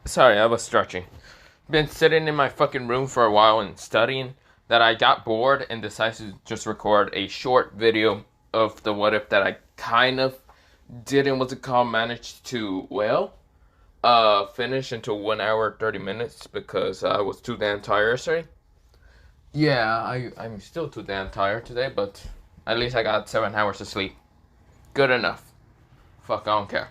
Sorry, I was stretching. Been sitting in my fucking room for a while and studying that I got bored and decided to just record a short video of the what if that I kind of didn't manage to finish into 1 hour 30 minutes because I was too damn tired yesterday. Yeah, I'm still too damn tired today, but at least I got 7 hours of sleep. Good enough. Fuck, I don't care.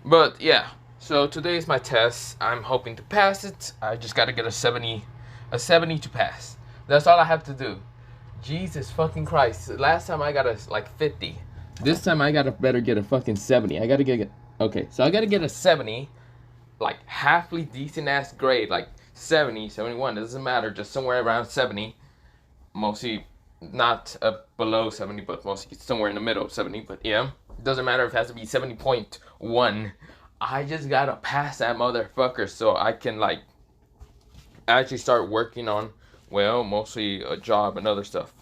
But yeah, so today is my test. I'm hoping to pass it. I just gotta get a 70 to pass. That's all I have to do. Jesus fucking Christ. Last time I got a 50. This time I gotta better get a fucking 70. I gotta get, okay, so I gotta get a 70, like halfly decent ass grade, like 70, 71, doesn't matter, just somewhere around 70. Mostly not below 70, but mostly somewhere in the middle of 70, but yeah. Doesn't matter if it has to be 70.1. I just gotta pass that motherfucker so I can actually start working on, mostly a job and other stuff.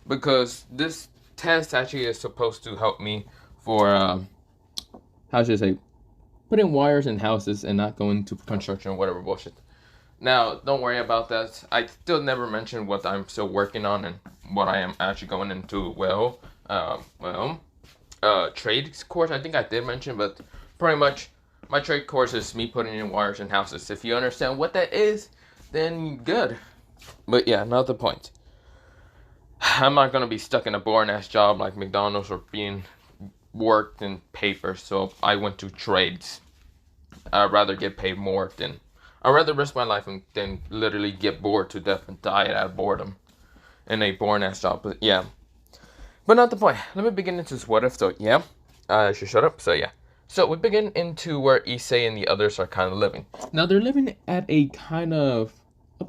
Because this test actually is supposed to help me for, how should I say, putting wires in houses and not going to construction or whatever bullshit. Now, don't worry about that. I still never mentioned what I'm still working on and what I am actually going into, trade course. I think I did mention, but pretty much my trade course is me putting in wires in houses. If you understand what that is, then good. But yeah, not the point. I'm not gonna be stuck in a boring ass job like McDonald's or being worked in paper, so I went to trades. I'd rather get paid more than I'd rather risk my life than literally get bored to death and die out of boredom in a boring ass job. But yeah. But not the point. Let me begin into this what if. So yeah, I should shut up. So yeah. So we begin into where Issei and the others are kind of living. Now they're living at a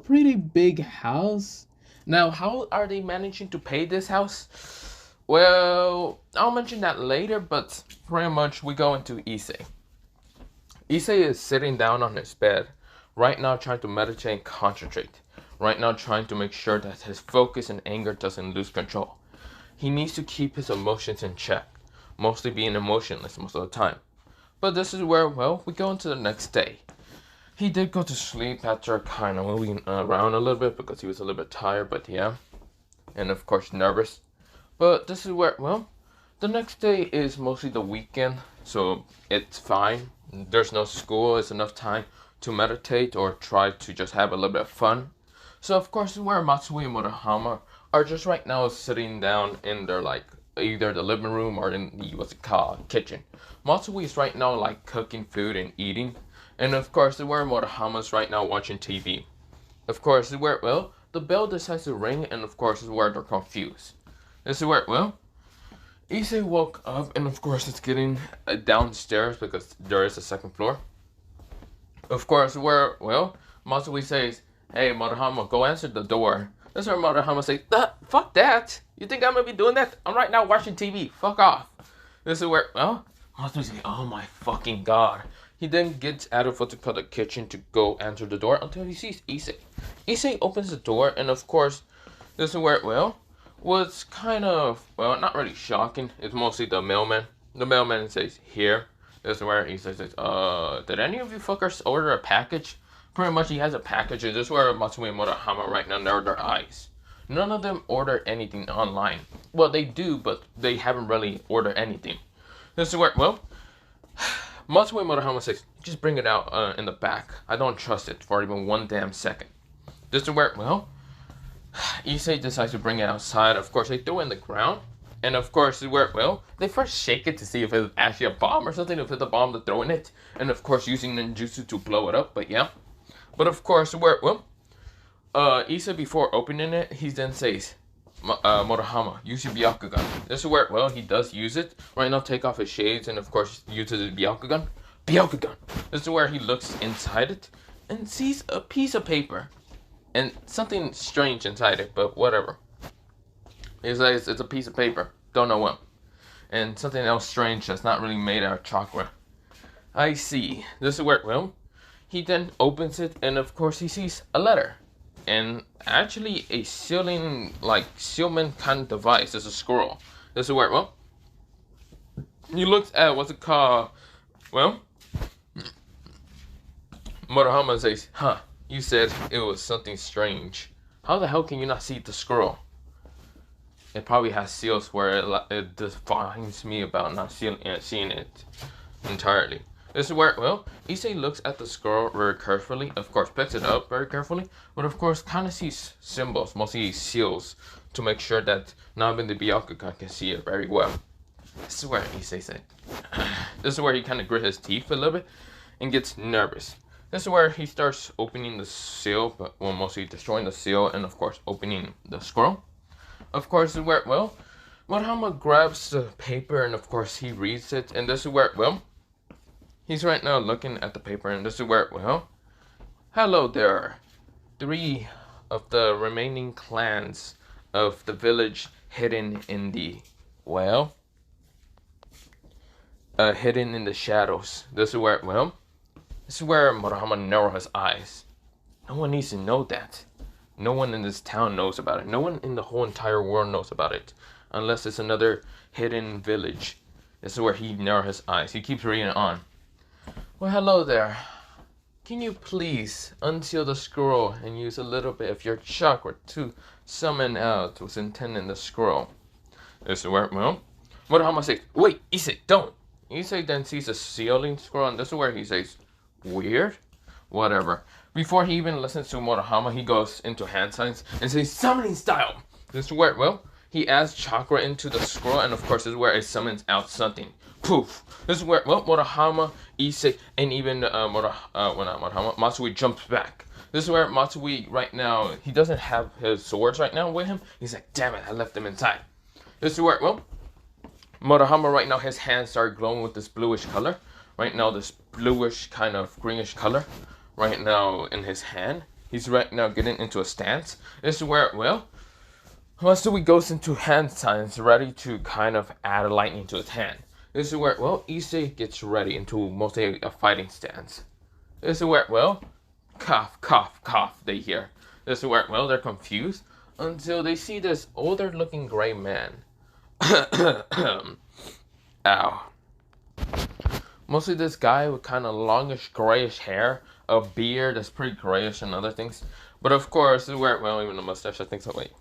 pretty big house. Now how are they managing to pay this house? Well, I'll mention that later, but pretty much we go into Issei. Issei is sitting down on his bed right now trying to meditate and concentrate. Right now trying to make sure that his focus and anger doesn't lose control. He needs to keep his emotions in check, mostly being emotionless most of the time. But this is where, we go into the next day. He did go to sleep after kind of moving around a little bit because he was a little bit tired, but yeah. And of course nervous. But this is where, the next day is mostly the weekend, so it's fine. There's no school, it's enough time to meditate or try to just have a little bit of fun. So of course, where Matsui and Murahama are just right now sitting down in their either the living room or in the kitchen. Matsui is right now cooking food and eating, and of course where Murahama's right now watching TV. Of course where the bell decides to ring, and of course is where they're confused. This is where Issei woke up, and of course it's getting downstairs because there is a second floor. Of course where Matsui says, "Hey Murahama, go answer the door." That's where Murahama says, "Fuck that! You think I'm gonna be doing that? I'm right now watching TV. Fuck off." This is where, Matsui says, "Oh my fucking god." He then gets out of the kitchen to go answer the door until he sees Issei. Issei opens the door, and of course, this is where, what's kind of, not really shocking. It's mostly the mailman. The mailman says, "Here." This is where Issei says, "Did any of you fuckers order a package?" Pretty much he has a package, and this is where Matsui and Murahama right now narrow their eyes. None of them order anything online. Well, they do, but they haven't really ordered anything. This is where, Matsui and Murahama says, "Just bring it out in the back. I don't trust it for even one damn second." This is where, Issei decides to bring it outside. Of course, they throw it in the ground. And of course, where, they first shake it to see if it's actually a bomb or something, if it's a bomb to throw in it. And of course, using ninjutsu to blow it up, but yeah. But of course, where, Issei, before opening it, he then says, Murahama, use your Byakugan. This is where, he does use it. Right now, take off his shades and, of course, uses his Byakugan. Byakugan! This is where he looks inside it and sees a piece of paper. And something strange inside it, but whatever. He says it's a piece of paper. Don't know what. And something else strange that's not really made out of chakra. I see. This is where, he then opens it, and of course he sees a letter. And actually a sealman kind of device. It's a scroll. This is where, he looks at what's it called, Murahama says, huh, you said it was something strange. How the hell can you not see the scroll? It probably has seals where it defines me about not seeing it entirely. This is where, well, Issei looks at the scroll very carefully, of course picks it up very carefully, but of course kind of sees symbols, mostly seals, to make sure that Nabin the Byakugan can see it very well. This is where Issei said, this is where he kind of grit his teeth a little bit and gets nervous. This is where he starts opening the seal, but well, mostly destroying the seal and of course opening the scroll. Of course, this is where, well, Murahama grabs the paper and of course he reads it, and this is where, well, he's right now looking at the paper, and this is where, well, hello there. 3 of the remaining clans of the village hidden in the, well, hidden in the shadows. This is where, well, this is where Murahama narrows his eyes. No one needs to know that. No one in this town knows about it. No one in the whole entire world knows about it. Unless it's another hidden village. This is where he narrows his eyes. He keeps reading on. Well, hello there. Can you please unseal the scroll and use a little bit of your chakra to summon out what's intended in the scroll? This is where, well, Murahama says, wait, Issei, don't. Issei then sees a sealing scroll, and this is where he says, weird? Whatever. Before he even listens to Murahama, he goes into hand signs and says, summoning style. This is where, well, he adds chakra into the scroll, and of course this is where it summons out something. Poof. This is where, well, Murahama, Issei, and even Matsui jumps back. This is where Matsui right now, he doesn't have his swords right now with him. He's like, damn it, I left them inside. This is where, well, Murahama right now, his hands start glowing with this bluish color. Right now, this bluish kind of greenish color. Right now in his hand. He's right now getting into a stance. This is where, well, Matsui goes into hand signs, ready to kind of add a lightning to his hand. This is where, well, Issei gets ready into mostly a fighting stance. This is where, well, cough, cough, cough, they hear. This is where, well, they're confused until they see this older looking gray man. Ow. Mostly this guy with kind of longish grayish hair, a beard that's pretty grayish and other things. But of course, this is where, well, even a mustache, I think so, wait.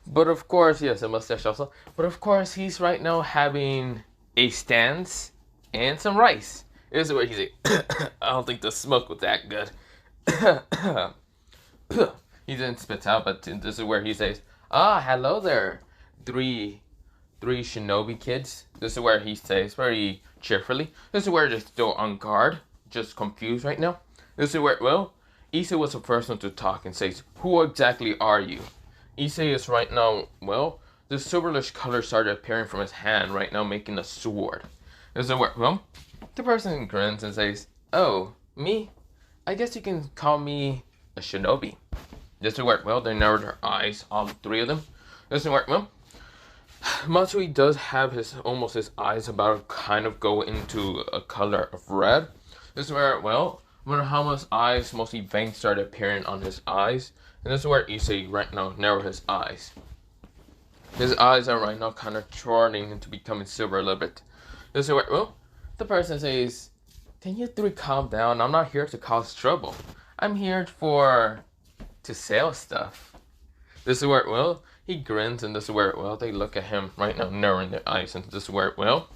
But of course, yes, a mustache also. But of course, he's right now having a stance and some rice. This is where he's like, I don't think the smoke was that good. He didn't spit out, but this is where he says, ah, hello there, three shinobi kids. This is where he says very cheerfully. This is where they're still on guard, just confused right now. This is where, well, Issei was the first one to talk and says, who exactly are you? Issei is right now, well, the silverish color started appearing from his hand right now, making a sword. This is where, well, the person grins and says, oh, me? I guess you can call me a shinobi. This is where, well, they narrowed their eyes, all 3 of them. This is where, well, Matsui does have almost his eyes about to kind of go into a color of red. This is where, well, Murahama's eyes, mostly veins started appearing on his eyes. And this is where Issei right now narrowed his eyes. His eyes are right now kind of turning into becoming silver a little bit. This is where, well, the person says, can you 3 calm down? I'm not here to cause trouble. I'm here to sell stuff. This is where, well, he grins, and this is where, well, they look at him right now, narrowing their eyes, and this is where, well,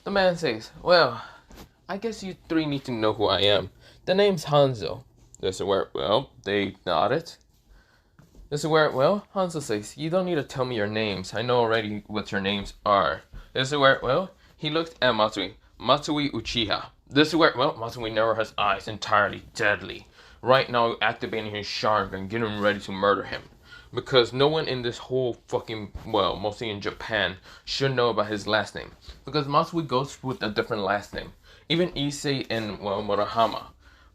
the man says, well, I guess you 3 need to know who I am. The name's Hanzo. This is where, well, they nodded. This is where, well, Hanzo says, you don't need to tell me your names. I know already what your names are. This is where, well, he looked at Matsui. Matsui Uchiha. This is where, well, Matsui narrowed his eyes entirely, deadly. Right now, activating his Sharingan, getting ready to murder him. Because no one in this whole fucking, well, mostly in Japan, should know about his last name. Because Matsui goes with a different last name. Even Issei and, well, Murahama.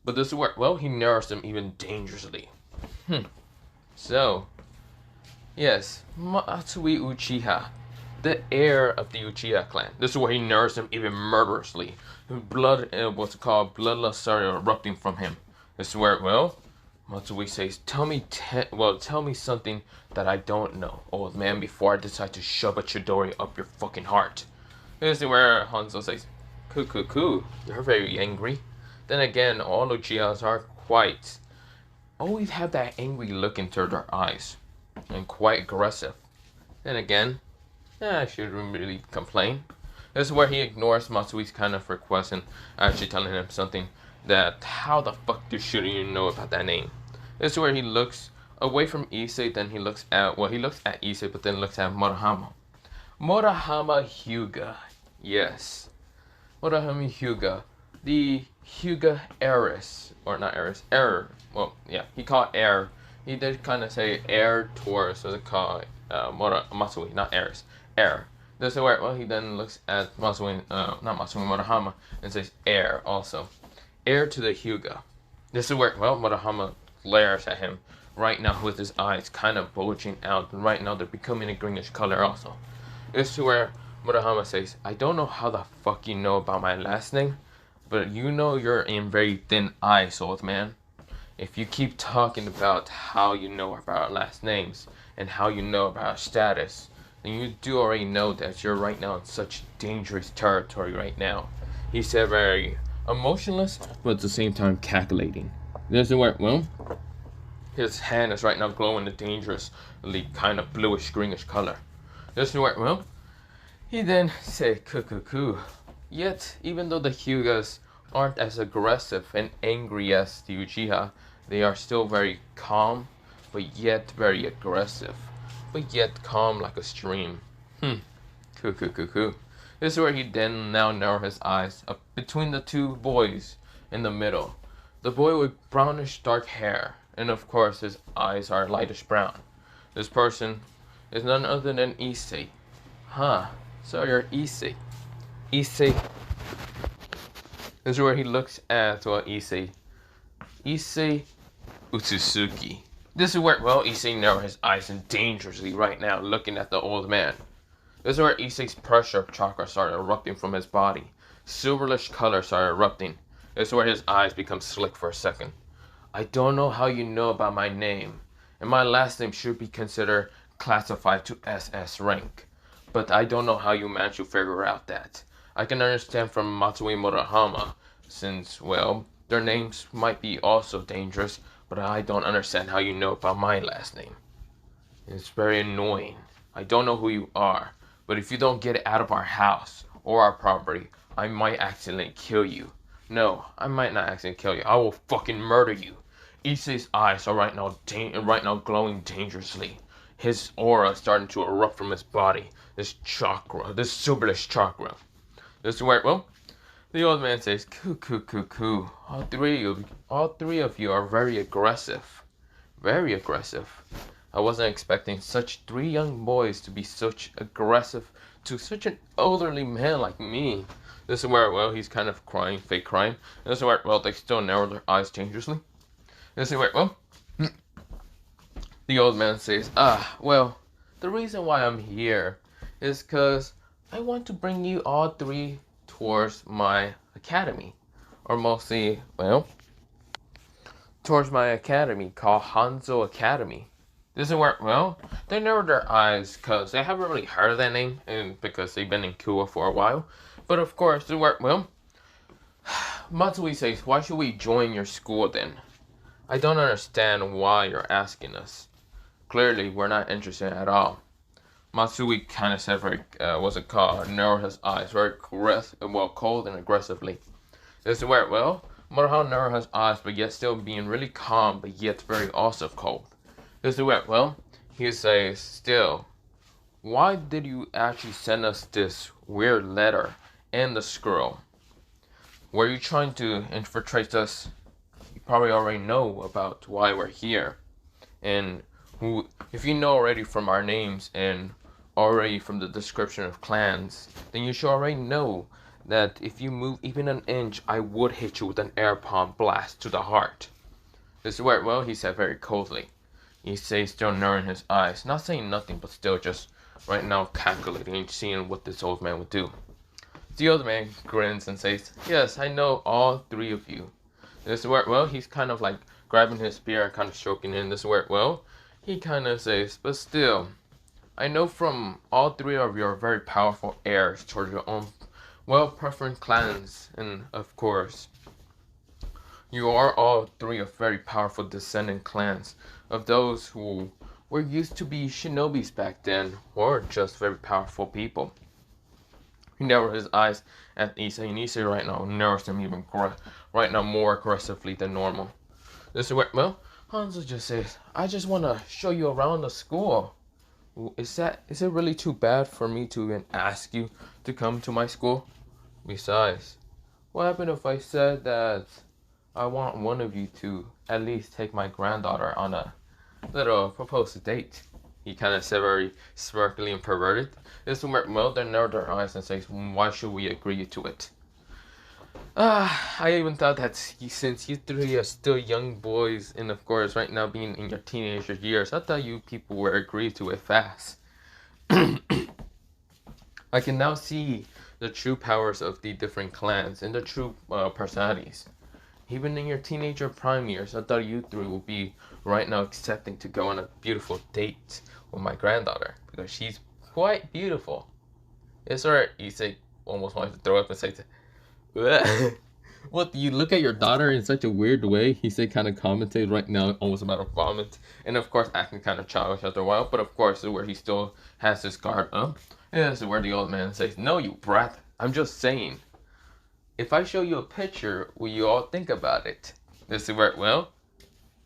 But this is where, well, he narrows them even dangerously. So, yes, Matsui Uchiha, the heir of the Uchiha clan. This is where he narrows them even murderously. Blood, what's it called, bloodlust started erupting from him. This is where, well, Matsui says, tell me something that I don't know, old man, before I decide to shove a Chidori up your fucking heart. This is where Hanzo says, coo, you're very angry. Then again, all Uchihas are quite always have that angry look into their eyes and quite aggressive. Then again, I shouldn't really complain. This is where he ignores Matsui's kind of request and actually telling him something that how the fuck shouldn't you know about that name? This is where he looks away from Issei, then he looks at Issei, but then looks at Murahama. Murahama Hyuga. Yes. Murahama Hyuga. The Hyuga heiress. Or not heiress. Heir. Well, yeah, he called heir. He did kind of say heir towards, so they call Matsui, not heiress. Heir. This is where, well, he then looks at Matsui, not Matsui, Murahama, and says heir also. Heir to the Hyuga. This is where, well, Murahama glares at him right now with his eyes kind of bulging out, and right now they're becoming a greenish color also. This is where Murahama says, I don't know how the fuck you know about my last name, but you know you're in very thin ice, old man. If you keep talking about how you know about our last names and how you know about our status, then you do already know that you're right now in such dangerous territory right now. He said very emotionless, but at the same time calculating. This is where, well, his hand is right now glowing a dangerously kind of bluish greenish color. This is where, well, he then said cuckoo. Yet, even though the Hyugas aren't as aggressive and angry as the Uchiha, they are still very calm, but yet very aggressive. But yet calm like a stream. Cuckoo. This is where he then now narrows his eyes up between the two boys in the middle. The boy with brownish dark hair, and of course his eyes are lightish brown. This person is none other than Issei. So you're Issei. Issei. This is where he looks at, well, Issei Utsusuki. This is where, well, Issei narrows his eyes and dangerously right now looking at the old man. This is where Issei's pressure chakra started erupting from his body. Silverish color started erupting. This is where his eyes become slick for a second. I don't know how you know about my name, and my last name should be considered classified to SS rank. But I don't know how you managed to figure out that. I can understand from Matsui Murahama, since, well, their names might be also dangerous, but I don't understand how you know about my last name. It's very annoying. I don't know who you are, but if you don't get it out of our house or our property, I might accidentally kill you. No, I might not accidentally kill you. I will fucking murder you. Issei's eyes are right now glowing dangerously. His aura is starting to erupt from his body. This chakra, this silverish chakra. This is where, well, the old man says, coo. All three of you are very aggressive. Very aggressive. I wasn't expecting such three young boys to be such aggressive to such an elderly man like me. This is where, well, he's kind of crying, fake crying. This is where, well, they still narrow their eyes dangerously. This is where, well, the old man says, well, the reason why I'm here is because I want to bring you all three towards my academy. Or mostly, well, towards my academy called Hanzo Academy. This is where, well, they narrowed their eyes because they haven't really heard of that name and because they've been in Kua for a while. But of course, this is where, well, Matsui says, why should we join your school then? I don't understand why you're asking us. Clearly, we're not interested at all. Matsui kind of said very, narrowed his eyes very cold and aggressively. This is where, well, Murahama narrowed his eyes, but yet still being really calm, but yet very also cold. This is where, well, he says, still, why did you actually send us this weird letter and the scroll? Were you trying to infiltrate us? You probably already know about why we're here. And who, if you know already from our names and already from the description of clans, then you should already know that if you move even an inch, I would hit you with an air palm blast to the heart. This is where, well, he said very coldly. He says, still narrowing his eyes, not saying nothing, but still just right now calculating and seeing what this old man would do. The old man grins and says, yes, I know all three of you. This is where, well, he's kind of like grabbing his spear and kind of stroking in. This is where, well, he kind of says, but still, I know from all three of your very powerful heirs towards your own well-preferred clans, and of course, You are all three of very powerful descendant clans of those who were used to be shinobis back then, or just very powerful people. He narrowed his eyes at Issei, and Issei right now narrows them even right now more aggressively than normal. This is where, well, Hanzo just says, I just want to show you around the school. Is it really too bad for me to even ask you to come to my school? Besides, what happened if I said that I want one of you to at least take my granddaughter on a little proposed date? He kind of said very smirkily and perverted. This is where, well, they narrowed their eyes and says, why should we agree to it? I even thought that since you three are still young boys, and of course right now being in your teenager years, I thought you people would agree to it fast. I can now see the true powers of the different clans and the true personalities. Even in your teenager prime years, I thought you three would be right now accepting to go on a beautiful date with my granddaughter, because she's quite beautiful. It's alright, Issei almost wanted to throw up and say, what, you look at your daughter in such a weird way? Issei kind of commented right now, almost about to vomit. And of course, acting kind of childish after a while, but of course, where he still has his guard up. And this is where the old man says, no, you brat, I'm just saying. If I show you a picture, will you all think about it? This is where, well,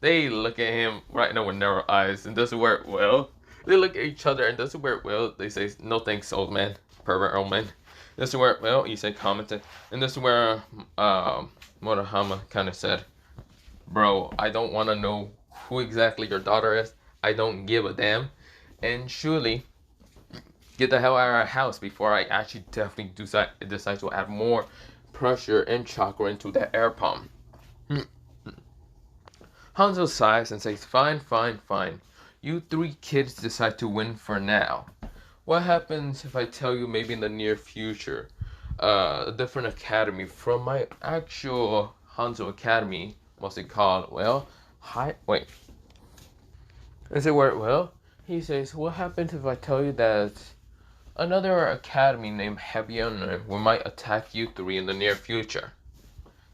they look at him right now with narrow eyes, and this is where, well, they look at each other, and this is where, well, they say, no thanks, old man, pervert old man. This is where, well, Issei commented, and this is where Murahama kind of said, bro, I don't want to know who exactly your daughter is. I don't give a damn. And surely, get the hell out of our house before I actually definitely decide to add more pressure and chakra into that air palm. Hanzo sighs and says, fine, fine, fine. You three kids decide to win for now. What happens if I tell you maybe in the near future, a different academy from my actual Hanzo Academy, what's it called? Well, wait. Is it where, well, he says, what happens if I tell you that another academy named Hebion might attack you three in the near future?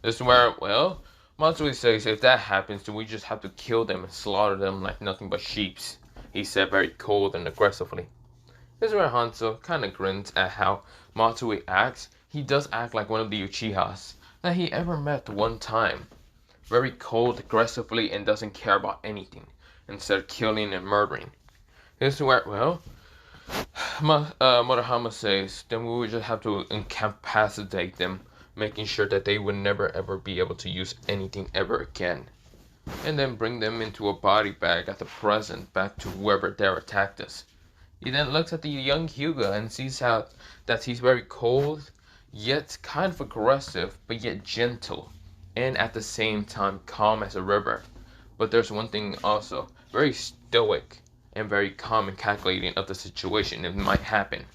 This is where, well, Matsui says if that happens, then we just have to kill them and slaughter them like nothing but sheeps. He said very cold and aggressively. This is where Hanzo kind of grins at how Matsui acts. He does act like one of the Uchihas that he ever met one time. Very cold, aggressively, and doesn't care about anything, instead of killing and murdering. This is where, well, Murahama says, then we would just have to incapacitate them, making sure that they would never ever be able to use anything ever again. And then bring them into a body bag at the present back to whoever dare attacked us. He then looks at the young Hyuga and sees how that he's very cold, yet kind of aggressive, but yet gentle, and at the same time calm as a river. But there's one thing also, very stoic and very calm and calculating of the situation it might happen.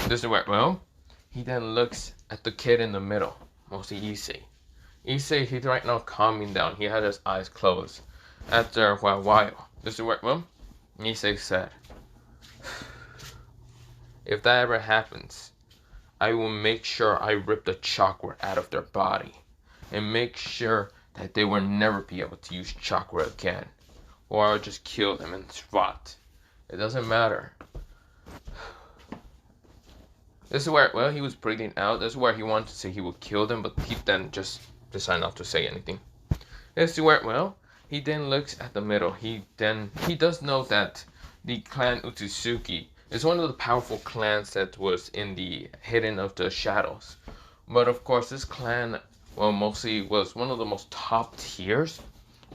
This is where, well, he then looks at the kid in the middle, mostly Issei. Issei, he's right now calming down. He had his eyes closed. After a while, this is where, well, Issei said, if that ever happens, I will make sure I rip the chakra out of their body and make sure that they will never be able to use chakra again, or I'll just kill them in the spot. It doesn't matter. This is where, well, he was breathing out. This is where he wanted to say he would kill them, but he then just decided not to say anything. This is where, well, he then looks at the middle. He does know that the clan Utsuki is one of the powerful clans that was in the hidden of the shadows. But of course, this clan, well, mostly was one of the most top tiers.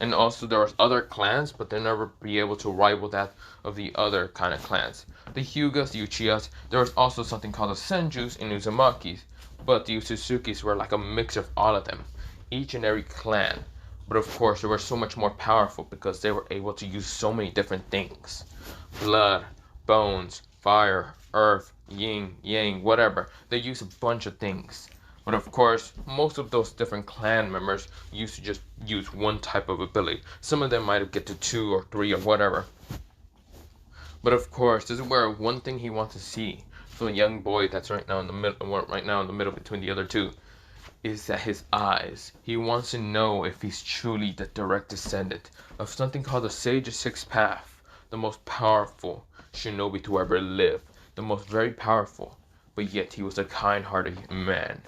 And also there was other clans, but they'll never be able to rival that of the other kind of clans. The Hyugas, the Uchihas, there was also something called the Senjus and Uzumakis. But the Utsukis were like a mix of all of them, each and every clan. But of course, they were so much more powerful because they were able to use so many different things. Blood, bones, fire, earth, yin, yang, whatever. They use a bunch of things. But of course, most of those different clan members used to just use one type of ability. Some of them might have get to 2 or 3 or whatever. But of course, this is where one thing he wants to see from a young boy that's right now in the middle between the other two. is at his eyes. He wants to know if he's truly the direct descendant of something called the Sage of Six Path, the most powerful shinobi to ever live, the most very powerful, but yet he was a kind-hearted man.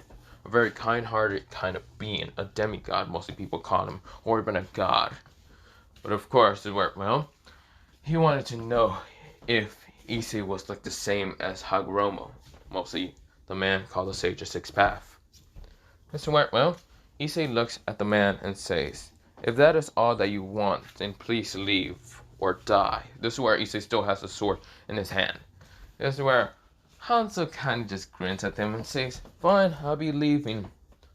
A very kind-hearted kind of being, a demigod, mostly people call him, or even a god. But of course, well, he wanted to know if Issei was like the same as Hagoromo, mostly the man called the Sage of Six Path. Mr. White, well, Issei looks at the man and says, if that is all that you want, then please leave or die. This is where Issei still has the sword in his hand. This is where Hanzo kind of just grins at him and says, fine, I'll be leaving.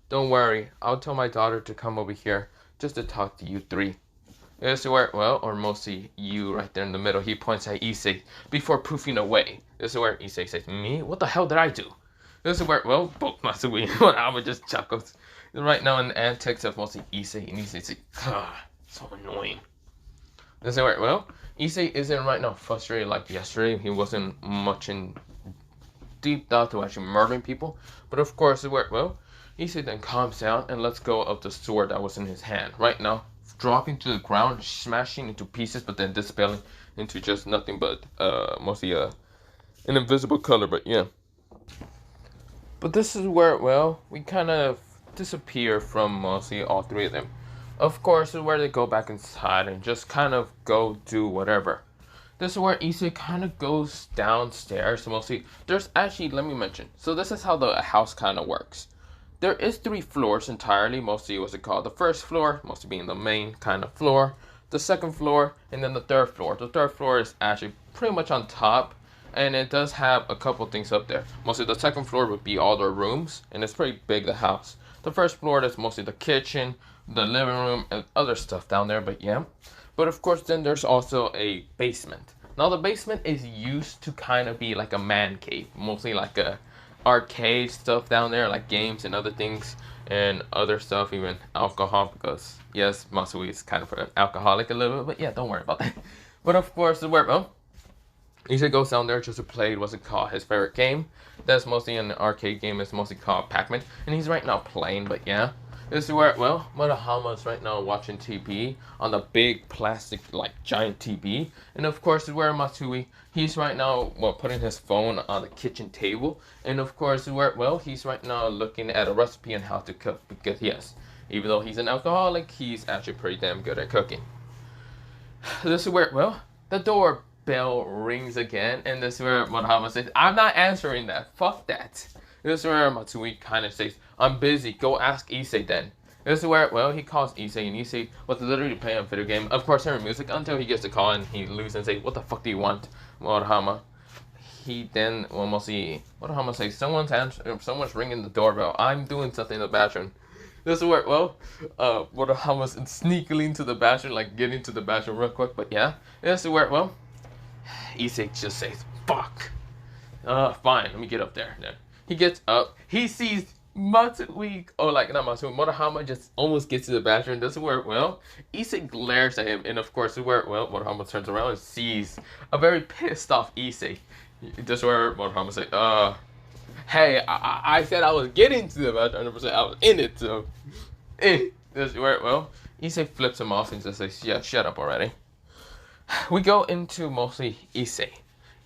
Don't worry, I'll tell my daughter to come over here just to talk to you three. This is where, well, or mostly you right there in the middle, he points at Issei before poofing away. This is where Issei says, me? What the hell did I do? This is where, well, both Masui and Aba just chuckles. Right now in the antics of mostly Issei, and Issei says, God, so annoying. This is where, well, Issei isn't right now frustrated like yesterday. He wasn't much in deep thought to actually murdering people. But of course, where, well, Issei then calms down and lets go of the sword that was in his hand. Right now, dropping to the ground, smashing into pieces, but then dispelling into just nothing but mostly an invisible color. But yeah. But this is where, well, we kind of disappear from mostly all three of them. Of course, is where they go back inside and just kind of go do whatever. This is where Issei kind of goes downstairs. Mostly, there's actually, let me mention. So this is how the house kind of works. There is 3 floors entirely. Mostly, what's it called? The first floor, mostly being the main kind of floor. The second floor, and then the third floor. The third floor is actually pretty much on top. And it does have a couple things up there. Mostly the second floor would be all the rooms. And it's pretty big, the house. The first floor is mostly the kitchen, the living room, and other stuff down there. But yeah. But of course, then there's also a basement. Now the basement is used to kind of be like a man cave. Mostly like a arcade stuff down there. Like games and other things. And other stuff, even alcohol. Because yes, Masui is kind of an alcoholic a little bit. But yeah, don't worry about that. But of course, well, Issei goes down there just to play what's it called, his favorite game. That's mostly an arcade game. It's mostly called Pac-Man. And he's right now playing, but yeah. This is where, well, Murahama's right now watching TV on the big plastic, like, giant TV. And of course, is where Matsui, he's right now, well, putting his phone on the kitchen table. And of course, is where, well, he's right now looking at a recipe on how to cook. Because, yes, even though he's an alcoholic, he's actually pretty damn good at cooking. This is where, well, the door bell rings again, and this is where Murahama says, I'm not answering that. Fuck that. This is where Matsui kind of says, I'm busy. Go ask Issei then. This is where, well, he calls Issei, and Issei was literally playing a video game. Of course, hearing music until he gets the call, and he loses and says, what the fuck do you want, Murahama? He then, well, mostly, Murahama says, someone's ringing the doorbell. I'm doing something in the bathroom. This is where, well, Murahama's sneakily into the bathroom, like getting to the bathroom real quick. But yeah, this is where, well, Issei just says, fuck. Fine, let me get up there. Then he gets up. He sees Matsui, Murahama just almost gets to the bathroom. This is where, well, Issei glares at him. And of course, this is where, well, Murahama turns around and sees a very pissed off Issei. This is where Murahama says, hey, I said I was getting to the bathroom. 100% I was in it, so. This is where, well, Issei flips him off and just says, yeah, shut up already. We go into mostly Issei.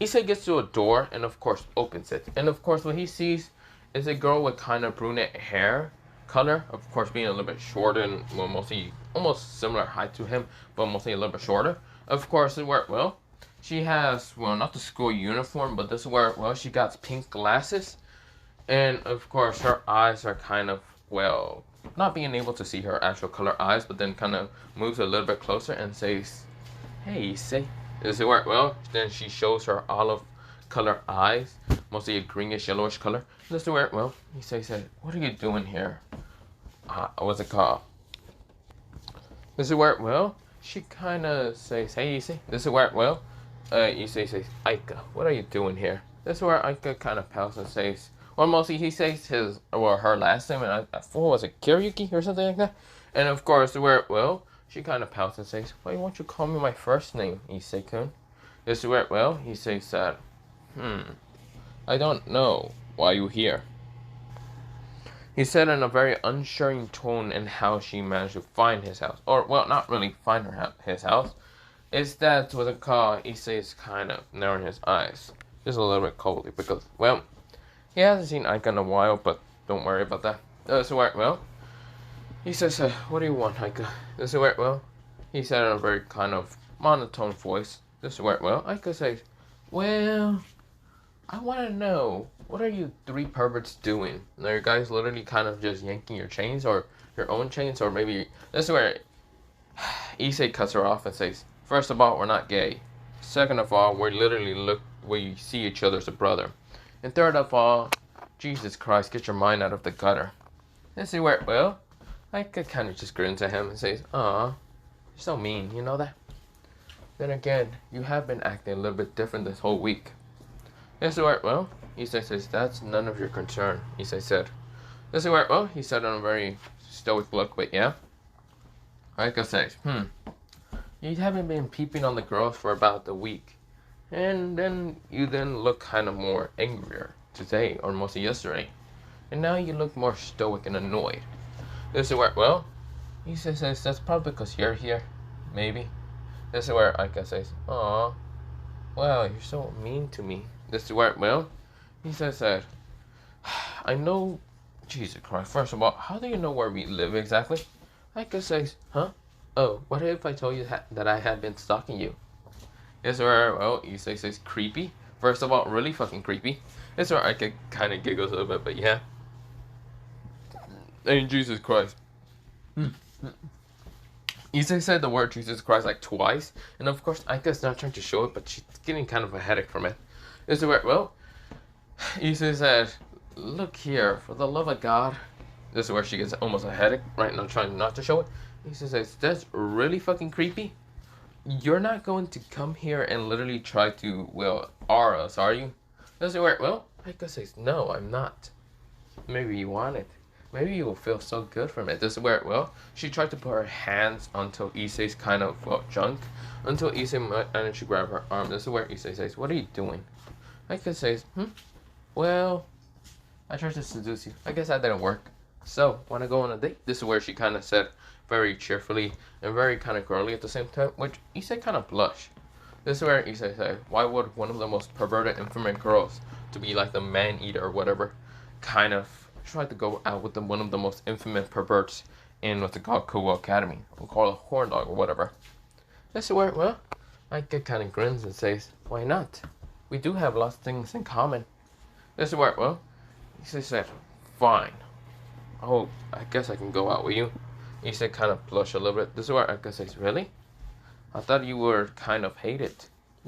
Issei gets to a door and of course opens it. And of course what he sees is a girl with kind of brunette hair color. Of course being a little bit shorter and, well, mostly almost similar height to him, but mostly a little bit shorter. Of course, where, well, she has, well, not the school uniform, but this is where, well, she got pink glasses. And of course her eyes are kind of, well, not being able to see her actual color eyes, but then kind of moves a little bit closer and says, hey, Issei. This is where, well, then she shows her olive color eyes, mostly a greenish yellowish color. This is where, well, Issei said, what are you doing here? What's it called? This is where, well, she kind of says, hey, Issei. This is where, well, Issei says, Aika, what are you doing here? This is where Aika kind of pouts and says, well, mostly he says his, or her last name, and I thought, was it Kiriyuki or something like that? And of course, where, well, she kind of pouts and says, why won't you call me my first name, Issei-kun? This is where, well, he says that, I don't know why you're here. He said in a very unsure tone in how she managed to find his house. Or, well, not really find his house. It's that what it called, Issei is kind of narrowing his eyes. Just a little bit coldly because, well, he hasn't seen Aika in a while, but don't worry about that. So, well, he says, what do you want, Aika? This is where, well, he said in a very kind of monotone voice. This is where, well, Aika says, well, I want to know, what are you three perverts doing? Are you guys literally kind of just yanking your chains or your own chains? Or maybe, this is where Issei cuts her off and says, first of all, we're not gay. Second of all, we see each other as a brother. And third of all, Jesus Christ, get your mind out of the gutter. This is where, well, Aika kind of just grins at him and says, aw, you're so mean, you know that? Then again, you have been acting a little bit different this whole week. This is where, well, Issei says, that's none of your concern, Issei said. This is where, well, he said on a very stoic look, but yeah. Aika says, you haven't been peeping on the girls for about a week. And then you look kind of more angrier today, or mostly yesterday. And now you look more stoic and annoyed. This is where, well, Issei says, that's probably because you're here, maybe. This is where Aika says, aw, wow, you're so mean to me. This is where, well, he says that, I know, Jesus Christ, first of all, how do you know where we live exactly? Aika says, huh? Oh, what if I told you that I had been stalking you? This is where, well, Issei says, creepy. First of all, really fucking creepy. This is where Aika kind of giggles a little bit, but yeah. And Jesus Christ. Issei said the word Jesus Christ like twice, and of course Aika's not trying to show it, but she's getting kind of a headache from it. This is where, well, Issei said, look here, for the love of God. This is where she gets almost a headache, right now, trying not to show it. Issei says, that's really fucking creepy. You're not going to come here and literally try to, well, R us, are you? This is where, well, Aika says, no, I'm not. Maybe you want it. Maybe you will feel so good from it. This is where, well, she tried to put her hands onto Issei's kind of, well, junk, until Issei managed to grab her arm. This is where Issei says, what are you doing? Aika says, well, I tried to seduce you. I guess that didn't work. So, want to go on a date? This is where she kind of said, very cheerfully and very kind of girly at the same time, which Issei kind of blushed. This is where Issei said, why would one of the most perverted infamous girls to be like the man-eater or whatever kind of try to go out with one of the most infamous perverts in what's it called, Kuwa Academy. We'll call it Horn Dog or whatever. This is where, well, Aika kind of grins and says, why not? We do have lots of things in common. This is where, well, Issei said, fine. Oh, I guess I can go out with you. Issei kind of blushed a little bit. This is where Aika says, really? I thought you were kind of hated.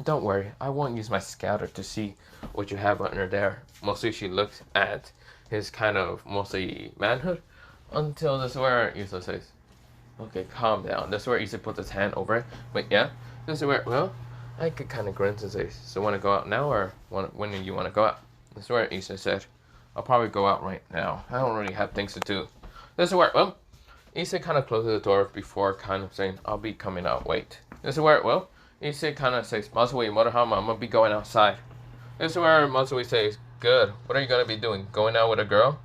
Don't worry, I won't use my scouter to see what you have under there. Mostly she looks at his kind of mostly manhood until this is where Issei says, okay, calm down. This is where Issei puts his hand over it. But yeah, this is where, well, Aika kind of grins and says, so want to go out now or when do you want to go out? This is where Issei said, I'll probably go out right now. I don't really have things to do. This is where, well, Issei kind of closes the door before kind of saying, I'll be coming out, wait. This is where, well, Issei kind of says, Matsui, Motohama, I'm going to be going outside. This is where Matsui says, good, what are you going to be doing? Going out with a girl?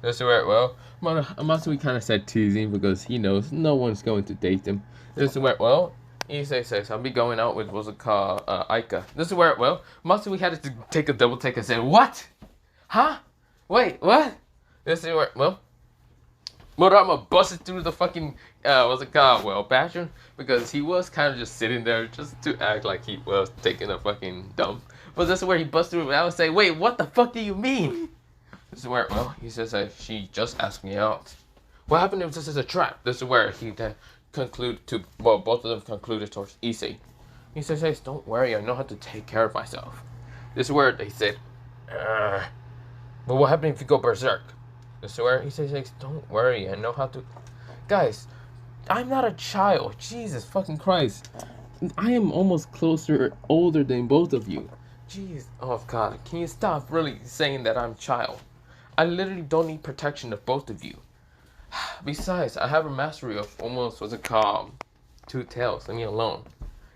This is where, well, Matsui kind of said teasing because he knows no one's going to date him. This is where, well, Issei says, I'll be going out with what's it called, Aika. This is where, well, Matsui had to take a double take and say, what? Huh? Wait, what? This is where, well, Murama busted through the fucking, what's it called, well, bathroom, because he was kind of just sitting there just to act like he was taking a fucking dump. But this is where he busted through, and I would say, wait, what the fuck do you mean? This is where, well, he says that she just asked me out. What happened if this is a trap? This is where he then concluded to, well, both of them concluded towards Issei. He says, hey, don't worry, I know how to take care of myself. This is where they said, but what happened if you go berserk? This is where he says, don't worry, I know how to... Guys, I'm not a child. Jesus fucking Christ. I am almost older than both of you. Jeez, oh God, can you stop really saying that I'm a child? I literally don't need protection of both of you. Besides, I have a mastery of almost, what's it called? Two tails, leave me alone.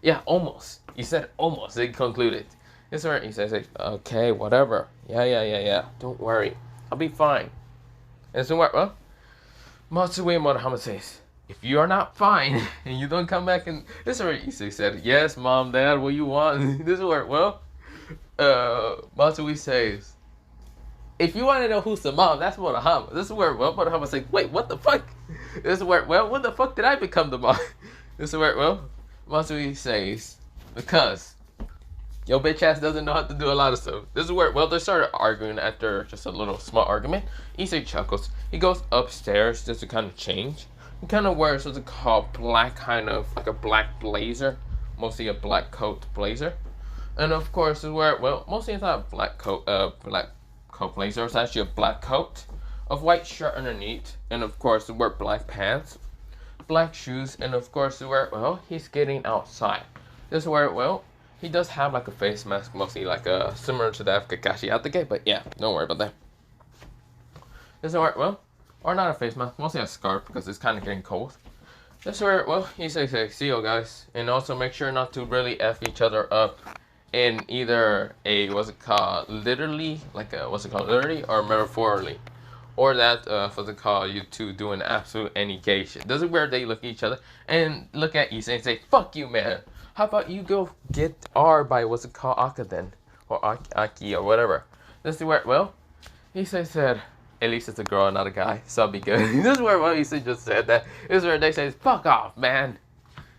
Yeah, almost. He said almost, they concluded. This is where he says, okay, whatever. Yeah. Don't worry, I'll be fine. And so what? Well, Matsue Monohama says, if you are not fine and you don't come back, and this is where Issei said, yes, mom, dad, what you want? This is where, well, Matsue says, if you want to know who's the mom, that's Monohama. This is where, well, Monohama says, wait, what the fuck? This is where, well, when the fuck did I become the mom? This is where, well, Matsue says, because your bitch ass doesn't know how to do a lot of stuff. This is where, well, they started arguing after just a little small argument. Issei chuckles. He goes upstairs just to kind of change. He kind of wears what's it called, black, kind of like a black blazer, mostly a black coat blazer. And of course, is where, well, mostly it's not a black coat blazer. It's actually a black coat, a white shirt underneath, and of course, he wear black pants, black shoes, and of course, where, well, he's getting outside. This is where, well, he does have like a face mask, mostly like similar to that of Kakashi out the gate, but yeah, don't worry about that. This is where, well, or not a face mask, mostly a scarf because it's kind of getting cold. This is where, well, he says, hey, see you guys, and also make sure not to really F each other up in either a, what's it called, literally, like a, what's it called, literally or metaphorically. Or that, what's it called, you two doing absolute any gay shit. This is where they look at each other and look at Issei and say, fuck you, man. How about you go get R by, what's it called, Aka then? Or Aki or whatever. This is where, well, Issei said, at least it's a girl, not a guy, so I'll be good. This is where, well, Issei just said that. This is where they say, fuck off, man.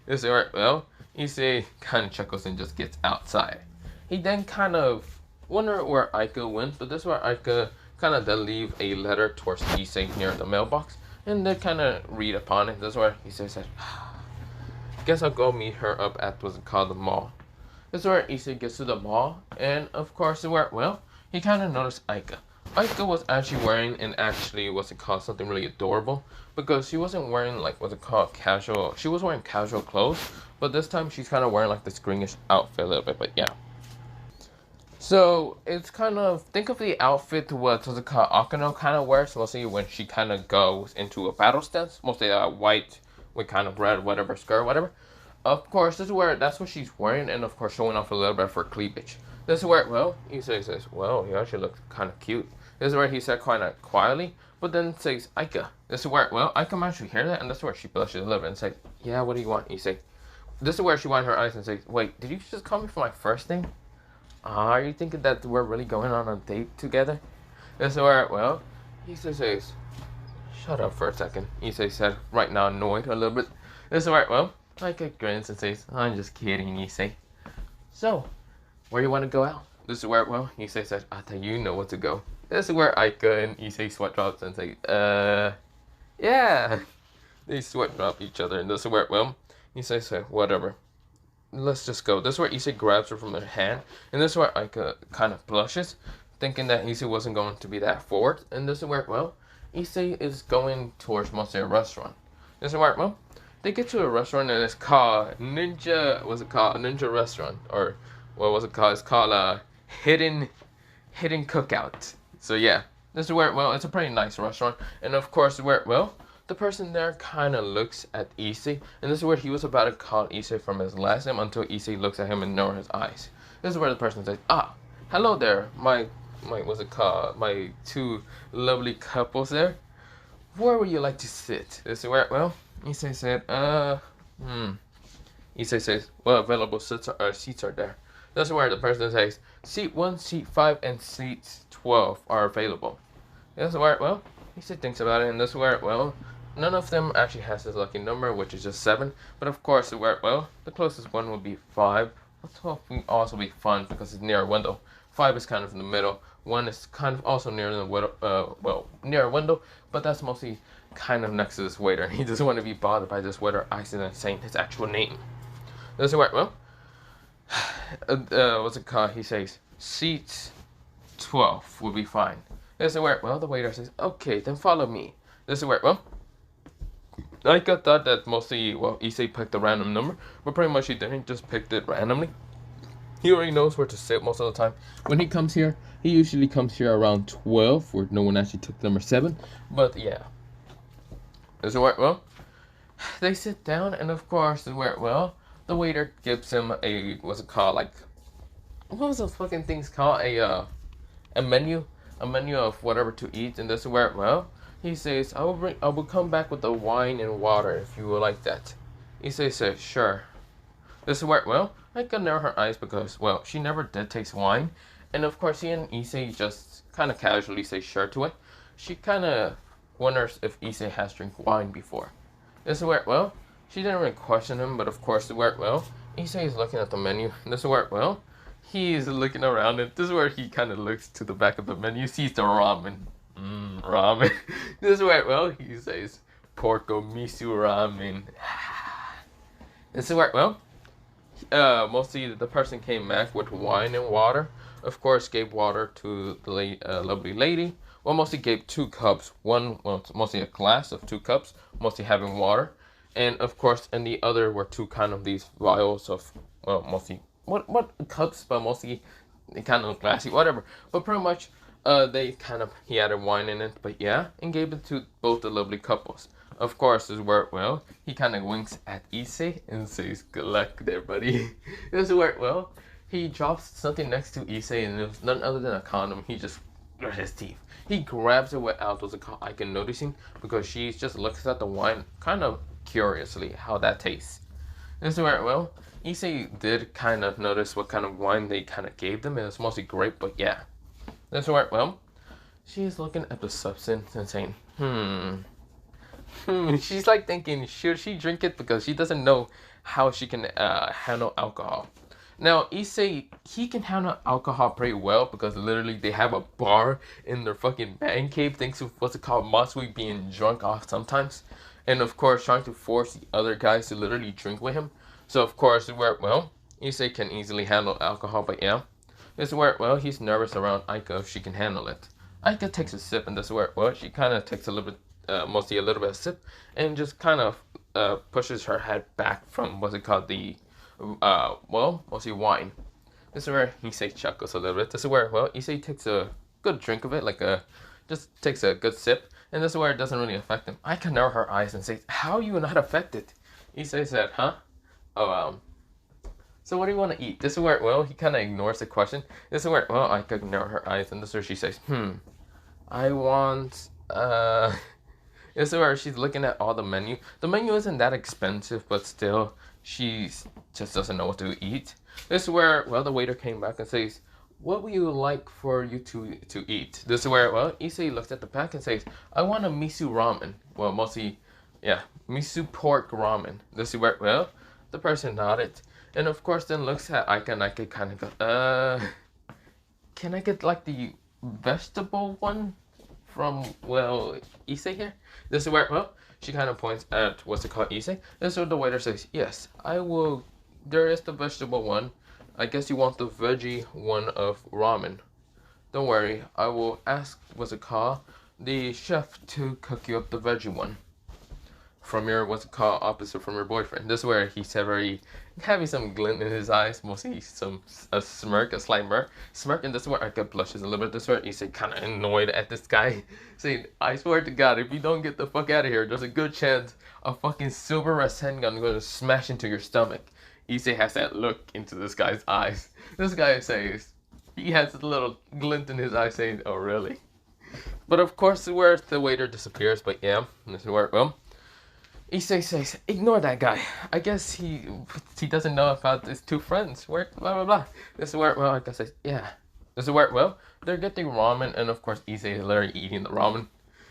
This is where, well, Issei kind of chuckles and just gets outside. He then kind of wonder where Aika went, but this is where Aika kind of then leave a letter towards Issei near the mailbox, and they kind of read upon it. This is where Issei said, guess I'll go meet her up at what's it called, the mall. This is where Issei gets to the mall, and of course, where, well, he kind of noticed Aika. Aika was actually wearing, and actually, what's it called, something really adorable, because she wasn't wearing, like, what's it called, casual, she was wearing casual clothes, but this time she's kind of wearing, like, this greenish outfit a little bit, but yeah. So, it's kind of, think of the outfit what's it called, Akano kind of wears, mostly when she kind of goes into a battle stance, mostly white with kind of red, whatever, skirt, whatever. Of course, this is where, that's what she's wearing, and of course showing off a little bit for cleavage. This is where, well, he says, well, you actually look kind of cute. This is where he said kind of quietly, but then says, Aika. This is where, well, Aika can actually hear that, and this is where she blushes a little bit and says, yeah, what do you want? He says, this is where she winds her eyes and says, wait, did you just call me for my first thing? Are you thinking that we're really going on a date together? This is where, well, he says, shut up for a second. Issei said, right now annoyed a little bit. This is where, well, Aika grins and says, I'm just kidding, Issei. So, where you want to go out? This is where, well, Issei said, I thought you know what to go. This is where Aika and Issei sweat drops and say, yeah. They sweat drop each other, and this is where, well, Issei said, whatever. Let's just go. This is where Issei grabs her from her hand, and this is where Aika kind of blushes, thinking that Issei wasn't going to be that forward, and this is where, well, Issei is going towards mostly a restaurant. This is where, well, they get to a restaurant, and it's called Ninja, what's it called? A Ninja restaurant, or what was it called? It's called Hidden Cookout. So yeah, this is where, well, it's a pretty nice restaurant, and of course where, well, the person there kind of looks at Issei, and this is where he was about to call Issei from his last name until Issei looks at him and narrows his eyes. This is where the person says, hello there, my what's it called, my two lovely couples there. Where would you like to sit? This is where, well, Issei said, Issei says, well, available seats are there. This is where the person says, seat 1, seat 5, and seat 12 are available. This is where, well, Issei thinks about it, and this is where, well, none of them actually has his lucky number, which is just 7. But of course, where, well, the closest one would be 5. Let's hope we also be fun because it's near a window. 5 is kind of in the middle. 1 is kind of also near the window, well, near a window, but that's mostly kind of next to this waiter. He doesn't want to be bothered by this waiter accidentally saying his actual name. This is where, well, what's it called? He says, seat 12 will be fine. This is where, well, the waiter says, okay, then follow me. This is where, well, Aika thought that mostly, well, Issei picked a random number, but pretty much he didn't just pick it randomly. He already knows where to sit most of the time. When he comes here, he usually comes here around 12, where no one actually took number 7. But yeah. This is where, well, they sit down, and of course, this is where, well, the waiter gives him a, what's it called, like, what was those fucking things called? A menu of whatever to eat, and this is where, well, He says, I will come back with the wine and water if you would like that. Issei says, sure. This is where, well, I could narrow her eyes because, well, she never did taste wine. And of course, he and Issei just kind of casually say sure to it. She kind of wonders if Issei has drank wine before. This is where, well, she didn't really question him, but of course, where, well, Issei is looking at the menu. This is where, well, he's looking around, and this is where he kind of looks to the back of the menu, sees the ramen. Ramen. This is where, well, he says, porco miso ramen. This is where, well, mostly the person came back with wine and water. Of course, gave water to the lovely lady. Well, mostly gave 2 cups. One, well, mostly a glass of 2 cups, mostly having water. And of course, in the other were 2 kind of these vials of, well, mostly, what cups, but mostly kind of glassy, whatever. But pretty much, they kind of, he added wine in it, but yeah, and gave it to both the lovely couples. Of course, this is where, well, he kind of winks at Issei and says, good luck there, buddy. This is where, well, he drops something next to Issei, and it was none other than a condom. He just, his teeth. He grabs it without those Aika noticing, because she just looks at the wine kind of curiously how that tastes. This is where, well, Issei did kind of notice what kind of wine they kind of gave them. It was mostly grape, but yeah. This is where, well, she's looking at the substance and saying, she's like thinking, should she drink it? Because she doesn't know how she can handle alcohol. Now, Issei, he can handle alcohol pretty well because literally they have a bar in their fucking man cave thanks to what's it called, Matsui being drunk off sometimes. And of course, trying to force the other guys to literally drink with him. So of course, where, well, Issei can easily handle alcohol, but yeah. This is where, well, he's nervous around Aika if she can handle it. Aika takes a sip, and this is where, well, she kind of takes a little bit, mostly a little bit of sip, and just kind of pushes her head back from what's it called, the well, mostly wine. This is where Issei chuckles a little bit. This is where, well, Issei takes a good drink of it, like just takes a good sip, and this is where it doesn't really affect him. I can narrow her eyes and say, how are you not affected? Issei said, huh? Oh, so what do you want to eat? This is where, well, he kind of ignores the question. This is where, well, I can narrow her eyes, and this is where she says, I want, this is where she's looking at all the menu. The menu isn't that expensive, but still, she just doesn't know what to eat. This is where, well, the waiter came back and says, what would you like for you to eat? This is where, well, Issei looks at the pack and says, I want a miso ramen. Well, mostly, yeah, miso pork ramen. This is where, well, the person nodded. And of course then looks at Aika, and Aika kind of goes, can I get like the vegetable one from, well, Issei here? This is where, well, she kind of points at, what's it called, Issei? This is where the waiter says, yes, I will, there is the vegetable one. I guess you want the veggie one of ramen. Don't worry, I will ask, what's it called, the chef to cook you up the veggie one. From your, what's it called, opposite from your boyfriend. This is where he's very, having some glint in his eyes, mostly a smirk, a slight smirk, and this is where Aika blushes a little bit. This is where he's kind of annoyed at this guy, saying, I swear to God, if you don't get the fuck out of here, there's a good chance a fucking silver Rasengan gun going to smash into your stomach. Issei has that look into this guy's eyes. This guy says, he has a little glint in his eye saying, oh really? But of course, where the waiter disappears, but yeah, this is where, well, Issei says, ignore that guy. I guess he doesn't know about his 2 friends. Where, blah, blah, blah. This is where, well, Aika says, yeah. This is where, well, they're getting ramen, and of course, Issei is literally eating the ramen.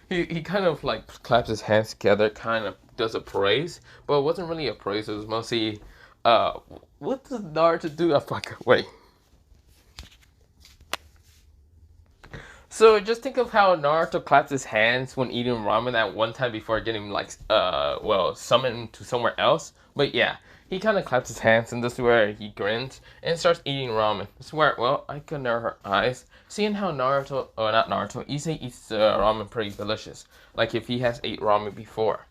He kind of, like, claps his hands together, kind of does a praise, but it wasn't really a praise. It was mostly, what does Naruto do? Oh, fuck, wait. So just think of how Naruto claps his hands when eating ramen at one time before getting like well, summoned to somewhere else. But yeah, he kind of claps his hands, and this is where he grins and starts eating ramen. This is where, well, I could narrow her eyes, seeing how Naruto, or not Naruto, Issei eats ramen pretty delicious. Like if he has ate ramen before.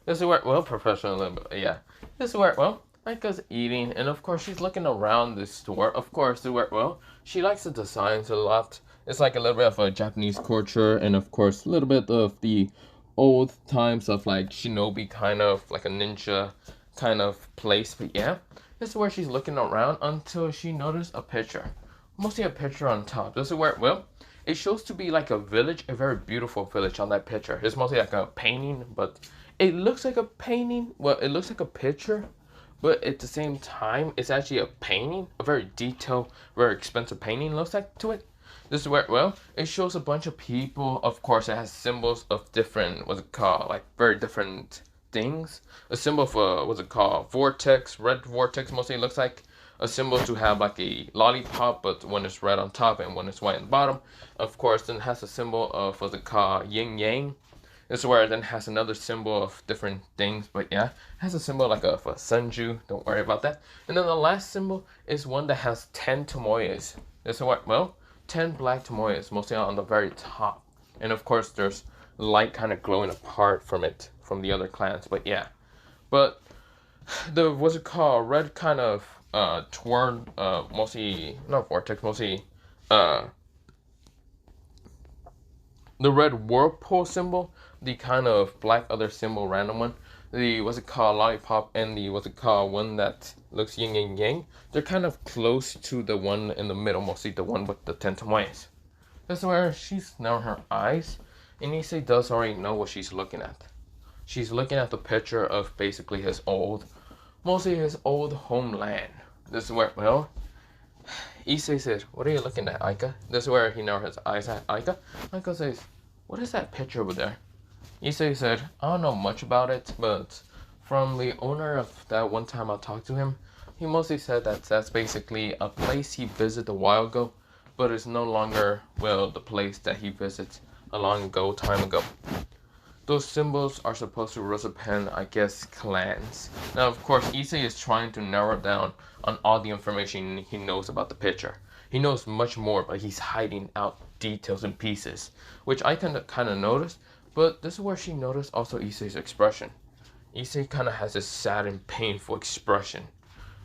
This is where, well, professional, yeah. This is where, well, Aika's eating, and of course she's looking around the store. Of course, this is where, well, she likes the designs a lot. It's like a little bit of a Japanese culture, and of course a little bit of the old times of like shinobi, kind of like a ninja kind of place. But yeah, this is where she's looking around until she noticed a picture. Mostly a picture on top. This is where, well, it shows to be like a village, a very beautiful village on that picture. It's mostly like a painting, but it looks like a painting. Well, it looks like a picture, but at the same time, it's actually a painting, a very detailed, very expensive painting looks like to it. This is where, well, it shows a bunch of people. Of course, it has symbols of different, what's it called, like very different things. A symbol for, what's it called, vortex, red vortex mostly looks like. A symbol to have like a lollipop, but one is red on top and one is white on the bottom. Of course, then it has a symbol of, what's it called, yin yang. This is where it then has another symbol of different things, but yeah, it has a symbol like of a sunju. Don't worry about that. And then the last symbol is one that has 10 tomoyas. This is what, well, 10 black tomoyas, mostly on the very top. And of course, there's light kind of glowing apart from it, from the other clans, but yeah. But the, what's it called, red kind of mostly, not vortex, mostly, the red whirlpool symbol, the kind of black other symbol, random one, the, what's it called, lollipop, and the, what's it called, one that looks yin and yang, they're kind of close to the one in the middle, mostly the one with the 10 tomoyas. That's where she's now her eyes, and Issei does already know what she's looking at. She's looking at the picture of basically his old, mostly his old homeland. This is where, well, Issei says, what are you looking at, Aika? This is where he now has eyes at Aika. Aika says, what is that picture over there? Issei said, I don't know much about it, but from the owner of that one time I talked to him, he mostly said that that's basically a place he visited a while ago, but it's no longer, well, the place that he visited a long time ago. Those symbols are supposed to represent, I guess, clans. Now, of course, Issei is trying to narrow down on all the information he knows about the picture. He knows much more, but he's hiding out details and pieces, which I kind of noticed, but this is where she noticed also Issei's expression. Issei kind of has a sad and painful expression.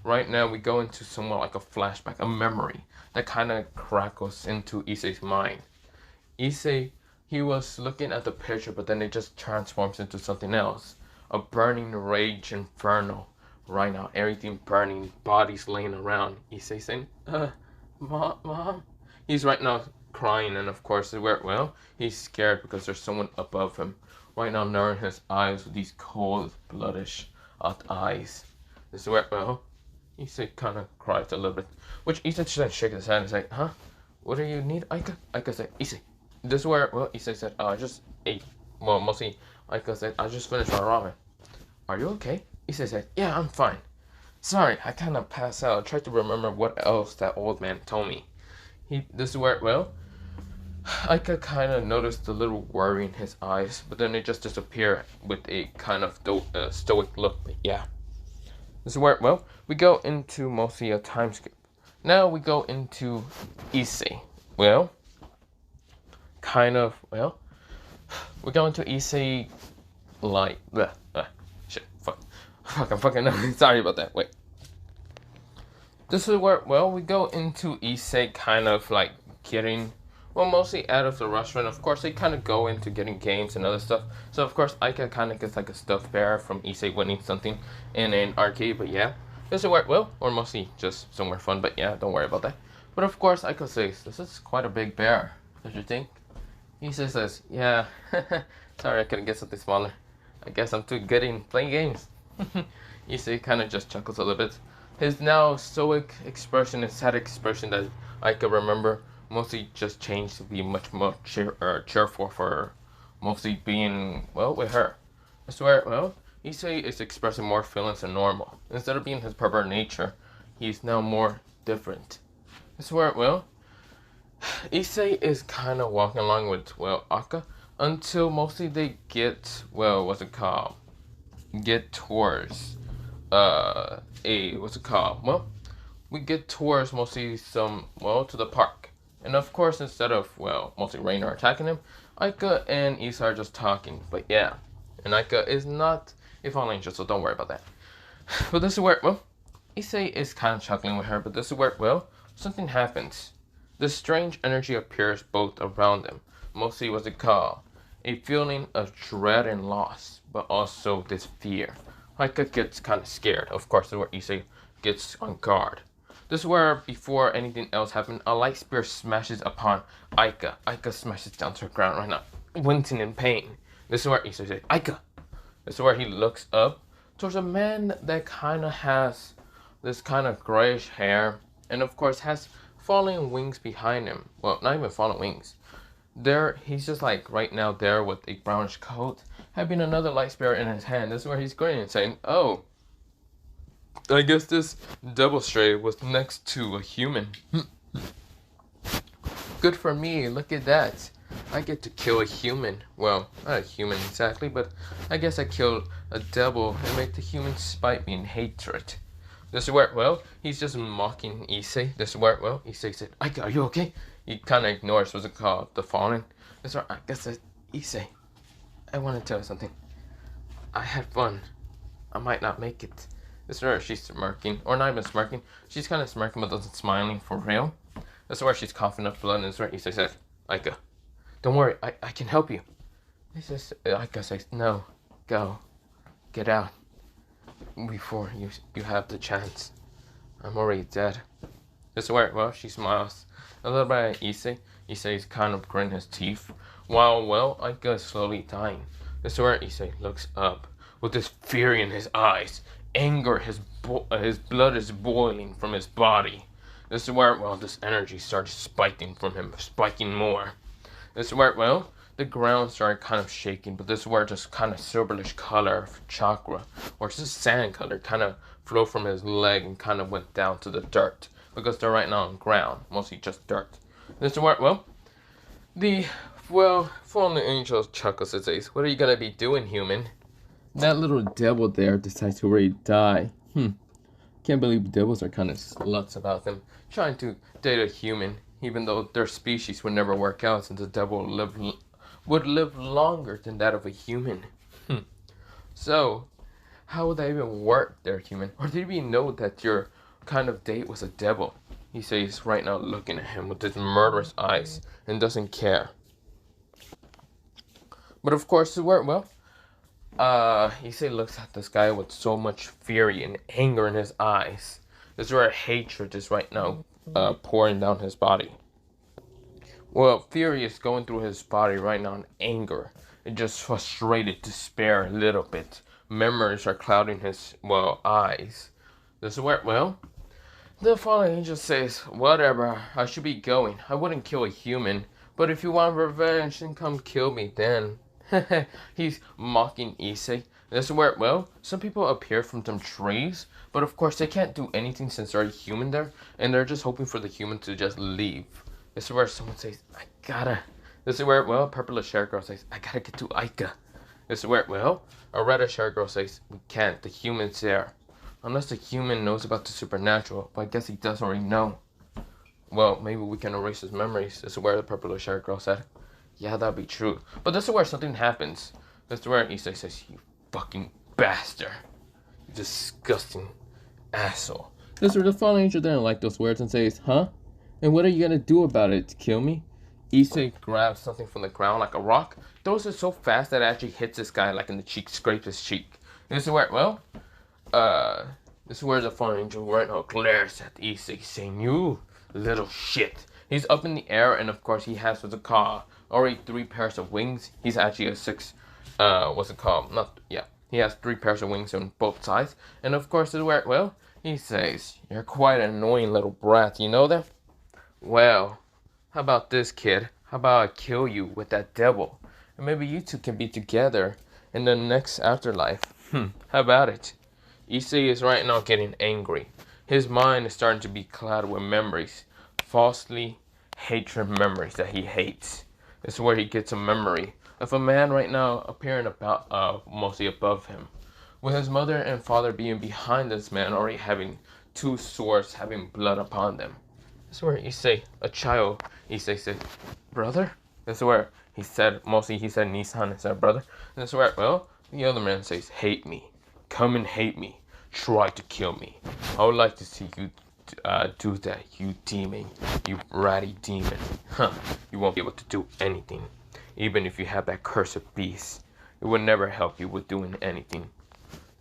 Right now, we go into somewhat like a flashback, a memory that kind of crackles into Issei's mind. Issei, he was looking at the picture, but then it just transforms into something else. A burning rage inferno. Right now, everything burning, bodies laying around. Issei saying, Mom? He's right now crying, and of course, well, he's scared because there's someone above him. Right now, narrowing his eyes with these cold, bloodish eyes. This is where, well, Issei kind of cries a little bit. Which Issei just shaking his head and say, huh? What do you need, Aika? Aika said, Issei. This is where, well, Issei said, I just ate. Well, mostly, Aika said, I just finished my ramen. Are you okay? Issei said, yeah, I'm fine. Sorry, I kind of passed out. I tried to remember what else that old man told me. This is where, well, Aika kind of noticed a little worry in his eyes, but then it just disappeared with a kind of stoic look. But yeah. This is where, well, we go into mostly a time skip. Now we go into Issei. Well, kind of, well, we're going to Issei like, shit, fuck, I'm fucking, sorry about that, wait. This is where, well, we go into Issei kind of like getting, well, mostly out of the restaurant. Of course, they kind of go into getting games and other stuff. So, of course, Aika kind of gets like a stuffed bear from Issei winning something in an arcade, but yeah. This is where, well, or mostly just somewhere fun, but yeah, don't worry about that. But of course, Aika says, this is quite a big bear, don't you think? Issei says, yeah, sorry, I couldn't get something smaller. I guess I'm too good in playing games. Issei kind of just chuckles a little bit. His now stoic expression and sad expression that I can remember mostly just changed to be much more cheerful for mostly being, well, with her. I swear, well, Issei is expressing more feelings than normal. Instead of being his proper nature, he's now more different. I swear, well, Issei is kind of walking along with, well, Aika until mostly they get, well, what's it called? Get towards, what's it called? Well, we get towards mostly to the park. And of course, instead of, well, mostly Rainer attacking him, Aika and Issei are just talking. But yeah, and Aika is not a fallen angel, so don't worry about that. But this is where, well, Issei is kind of chuckling with her, but this is where, well, something happens. This strange energy appears both around them. Mostly what's it called? A feeling of dread and loss, but also this fear. Aika gets kind of scared. Of course, this is where Issei gets on guard. This is where, before anything else happened, a light spear smashes upon Aika. Aika smashes down to the ground right now, wincing in pain. This is where Issei says, Aika! This is where he looks up towards a man that kind of has this kind of grayish hair, and of course has falling wings behind him. Well, not even falling wings. There, he's just like right now there with a brownish coat, having another light spear in his hand. This is where he's grinning, saying, "Oh, I guess this double stray was next to a human. Good for me, look at that. I get to kill a human. Well, not a human exactly, but I guess I killed a devil and made the human spite me in hatred." This is where, well, he's just mocking Issei. This is where, well, Issei said, "Aika, are you okay?" He kind of ignores what's it called, the falling. This is where Aika said, "Issei, I want to tell you something. I had fun. I might not make it." This is where she's smirking, or not even smirking. She's kind of smirking but doesn't smiling for real. This is where she's coughing up blood, and this is where Issei says, "Aika, don't worry, I can help you." Aika says, "No, go, get out, before you have the chance. I'm already dead." This is where, well, she smiles a little bit at Issei. Issei's kind of gritting his teeth, while, well, Aika is slowly dying. This is where Issei looks up with this fury in his eyes. Anger, his blood is boiling from his body. This is where, well, this energy started spiking from him, spiking more. This is where, well, the ground started kind of shaking, but this is where just kind of silverish color of chakra, or just sand color, kind of flowed from his leg and kind of went down to the dirt, because they're right now on ground, mostly just dirt. This is where, well, fallen angel chuckles and says, "What are you gonna be doing, human?" That little devil there decides to already die. Can't believe devils are kind of sluts about them, trying to date a human, even though their species would never work out since the devil would live longer than that of a human. So, how would that even work there, human? Or did you know that your kind of date was a devil? He says right now, looking at him with his murderous eyes, and doesn't care. But of course, well, Issei looks at this guy with so much fury and anger in his eyes. This is where hatred is right now pouring down his body. Well, fury is going through his body right now in anger. And just frustrated, despair a little bit. Memories are clouding his, well, eyes. This is where, well, the fallen angel says, "Whatever, I should be going. I wouldn't kill a human. But if you want revenge, then come kill me then." He's mocking Issei. This is where, well, some people appear from some trees, but of course they can't do anything since there's a human there, and they're just hoping for the human to just leave. This is where someone says, This is where, well, purplish hair girl says, "I gotta get to Aika." This is where, well, a reddish hair girl says, "We can't, the human's there." Unless the human knows about the supernatural, but I guess he does already know. Well, maybe we can erase his memories. This is where the purplish hair girl said. Yeah, that'd be true. But this is where something happens. This is where Issei says, "You fucking bastard. You disgusting asshole." This is where the fallen angel didn't like those words and says, "Huh? And what are you gonna do about it? Kill me?" Issei grabs something from the ground like a rock, throws it so fast that it actually hits this guy like in the cheek, scrapes his cheek. This is where, well, this is where the fallen angel right now glares at Issei, saying, "You little shit." He's up in the air, and of course he has what's it called, already 3 pairs of wings. He's actually a 6, he has 3 pairs of wings on both sides. And of course, this is where, well, he says, "You're quite an annoying little brat, you know that? Well, how about this, kid? How about I kill you with that devil? And maybe you two can be together in the next afterlife. How about it?" Issei is right now getting angry. His mind is starting to be clouded with memories. Falsely hatred memories that he hates. This is where he gets a memory of a man right now appearing about mostly above him, with his mother and father being behind this man, already having 2 swords having blood upon them. This is where Issei, a child, Issei said, "Brother?" This is where he said Nissan instead of brother. And this is where, well, the other man says, "Hate me. Come and hate me. Try to kill me. I would like to see you do that, you demon, you ratty demon. You won't be able to do anything. Even if you have that cursed beast, it would never help you with doing anything.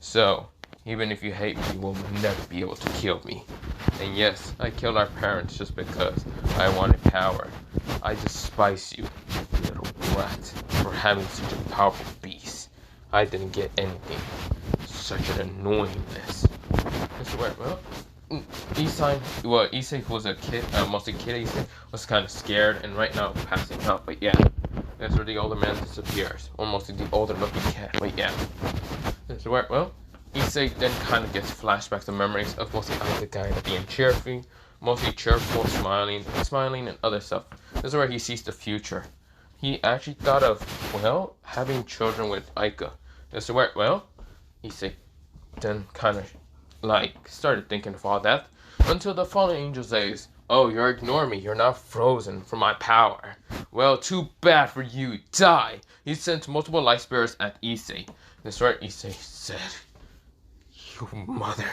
So, even if you hate me, you will never be able to kill me. And yes, I killed our parents just because I wanted power. I despise you, little rat, for having such a powerful beast. I didn't get anything. Such an annoyingness. I swear, well, Issei was a kid, mostly kid Issei, was kind of scared and right now passing out, but yeah. That's where the older man disappears, or mostly the older looking cat, but yeah. That's where, well, Issei then kind of gets flashbacks to memories of mostly Aika guy being cheerful, mostly cheerful, smiling, and other stuff. This is where he sees the future. He actually thought of, well, having children with Aika. This is where, well, Issei then kind of like started thinking of all that until the fallen angel says, "Oh, you're ignoring me. You're not frozen for my power. Well, too bad for you. Die." He sent multiple light spirits at Issei. This is where Issei said, "You mother."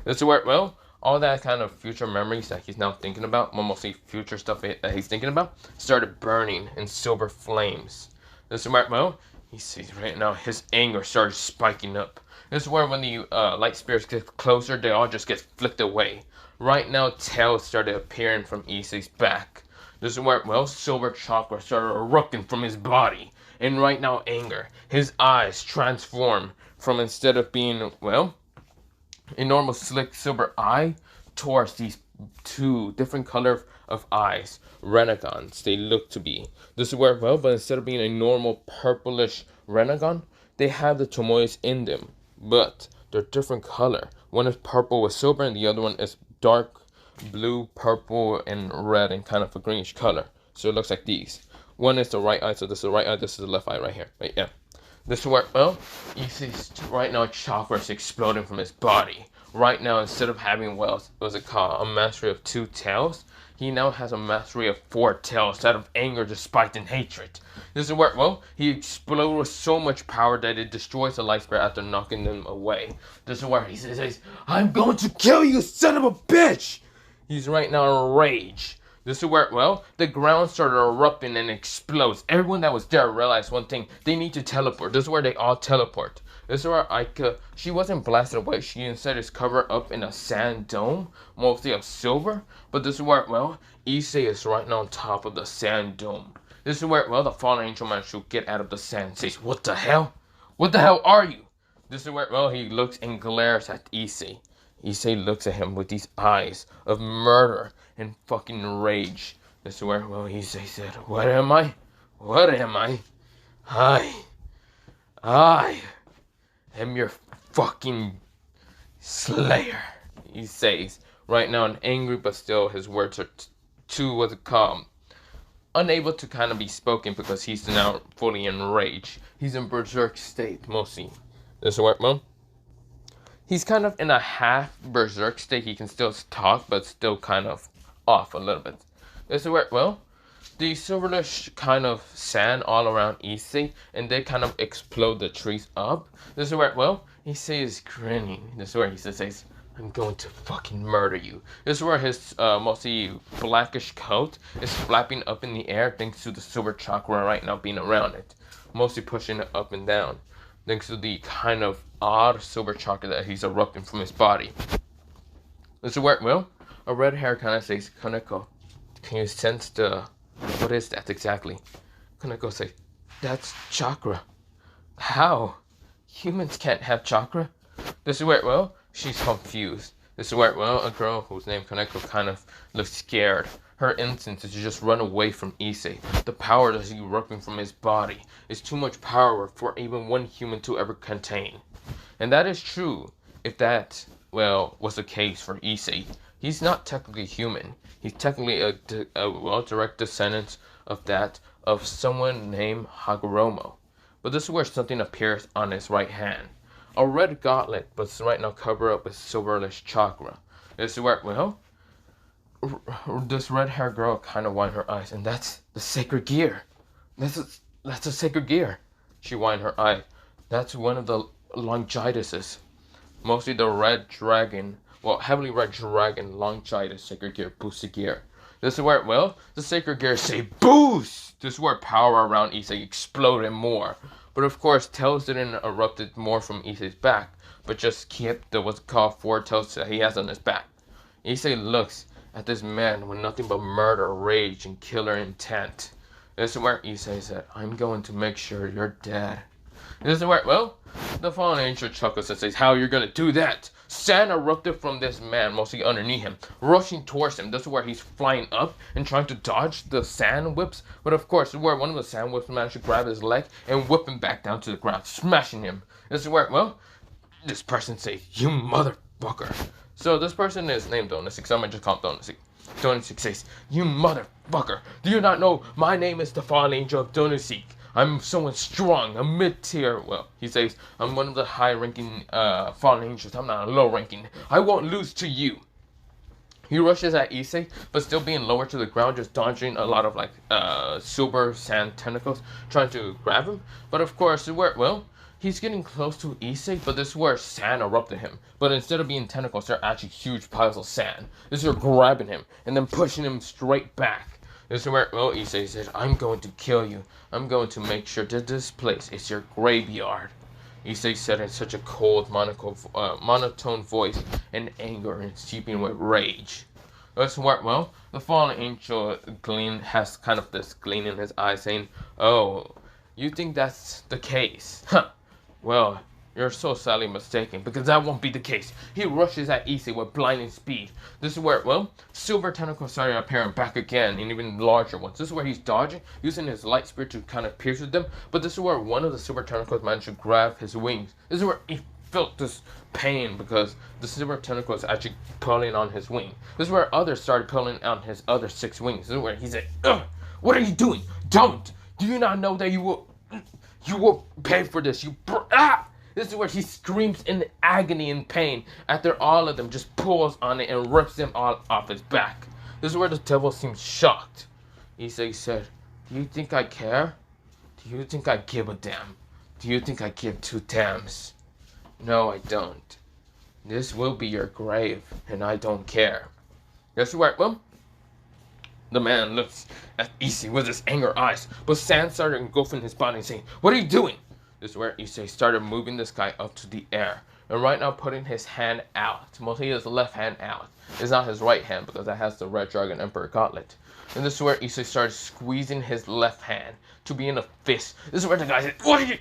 This is where, well, all that kind of future memories that he's now thinking about, well, mostly future stuff that he's thinking about, started burning in silver flames. This is where, well, he sees right now his anger started spiking up. This is where when the light spirits get closer, they all just get flicked away. Right now, tails started appearing from Issei's back. This is where, well, silver chakra started erupting from his body. And right now, anger. His eyes transform from, instead of being, well, a normal slick silver eye, towards these two different colors of eyes. Renegons, they look to be. This is where, well, but instead of being a normal purplish renegon, they have the tomoes in them. But they're different color. One is purple with silver and the other one is dark blue, purple, and red and kind of a greenish color. So it looks like these. One is the right eye, so this is the right eye, this is the left eye right here. Right, yeah. This is where, well, you see right now chakra is exploding from his body. Right now, instead of having, well, what's it called, a mastery of 2 tails, he now has a mastery of 4 tails out of anger, despite and hatred. This is where, well, he exploded with so much power that it destroys the light spirit after knocking them away. This is where he says, "I'm going to kill you, son of a bitch!" He's right now in rage. This is where, well, the ground started erupting and explodes. Everyone that was there realized one thing. They need to teleport. This is where they all teleport. This is where Aika, she wasn't blasted away. She instead is covered up in a sand dome, mostly of silver. But this is where, well, Issei is right now on top of the sand dome. This is where, well, the fallen angel man should get out of the sand and says, "What the hell? What the hell are you?" This is where, well, he looks and glares at Issei. Issei looks at him with these eyes of murder and fucking rage. This is where, well, Issei said, "What am I? What am I? I am your fucking slayer," he says. Right now, and angry, but still his words are too, what's it called, unable to kind of be spoken because he's now fully enraged. He's in berserk state, mostly. This is where, well, he's kind of in a half berserk state. He can still talk, but still kind of off a little bit. This is where, well, the silverish kind of sand all around Issei, and they kind of explode the trees up. This is where, well, Issei is grinning. This is where he says, "I'm going to fucking murder you." This is where his mostly blackish coat is flapping up in the air thanks to the silver chakra right now being around it. Mostly pushing it up and down. Thanks to the kind of odd silver chakra that he's erupting from his body. This is where, well, a red hair kind of says, "Kaneko, can you sense the, what is that exactly?" Kaneko says, "That's chakra." "How? Humans can't have chakra?" This is where, well, she's confused. This is where, well, a girl whose name Kaneko kind of looks scared. Her instinct is to just run away from Issei. The power that's erupting from his body is too much power for even one human to ever contain. And that is true if that, well, was the case for Issei. He's not technically human. He's technically a direct descendant of that of someone named Hagoromo. But this is where something appears on his right hand. A red gauntlet, but it's right now covered up with silverish chakra. This is where, well, this red-haired girl kind of whined her eyes, and that's the sacred gear. That's a sacred gear. She whined her eye. That's one of the Longitises. Mostly the red dragon, well, heavily red dragon Longitis sacred gear, boosted gear. This is where, well, the sacred gear say boost. This is where power around Issei exploded more. But of course, tails didn't erupt more from Issei's back, but just kept the what's called 4 tails that he has on his back. Issei looks at this man with nothing but murder, rage, and killer intent. This is where Issei said, I'm going to make sure you're dead. This is where, well, the fallen angel chuckles and says, how you're gonna do that? Sand erupted from this man, mostly underneath him, rushing towards him. This is where he's flying up and trying to dodge the sand whips. But of course, this is where one of the sand whips managed to grab his leg and whip him back down to the ground, smashing him. This is where, well, this person says, you motherfucker. So this person is named Donutsik, so I'm gonna just call him Donutsik. Donutsik says, you motherfucker. Do you not know my name is the fallen angel of Donutsik? I'm someone strong, a mid-tier. Well, he says, I'm one of the high-ranking fallen angels. I'm not a low-ranking. I won't lose to you. He rushes at Issei, but still being lower to the ground, just dodging a lot of like super sand tentacles, trying to grab him. But of course, well, he's getting close to Issei, but this is where sand erupted him. But instead of being tentacles, they're actually huge piles of sand. This is grabbing him and then pushing him straight back. This is where, well, Issei says, I'm going to kill you. I'm going to make sure that this place is your graveyard. Issei said in such a cold, monotone voice, and anger and seeping with rage. This is where, well, the fallen angel has kind of this gleam in his eye saying, oh, you think that's the case? Huh. Well, you're so sadly mistaken, because that won't be the case. He rushes at Issei with blinding speed. This is where, well, silver tentacles started appearing back again, and even larger ones. This is where he's dodging, using his light spear to kind of pierce them. But this is where one of the silver tentacles managed to grab his wings. This is where he felt this pain, because the silver tentacle is actually pulling on his wing. This is where others started pulling on his other 6 wings. This is where he said, ugh, what are you doing? Don't! Do you not know that you will pay for this? This is where he screams in agony and pain after all of them just pulls on it and rips them all off his back. This is where the devil seems shocked. Issei said, do you think I care? Do you think I give a damn? Do you think I give 2 damns? No, I don't. This will be your grave, and I don't care. Guess what? Well, the man looks at Issei with his anger eyes, but sand started engulfing his body, saying, what are you doing? This is where Issei started moving this guy up to the air, and right now putting his hand out, mostly his left hand out. It's not his right hand, because that has the Red Dragon Emperor Gauntlet. And this is where Issei started squeezing his left hand to be in a fist. This is where the guy said, what are you?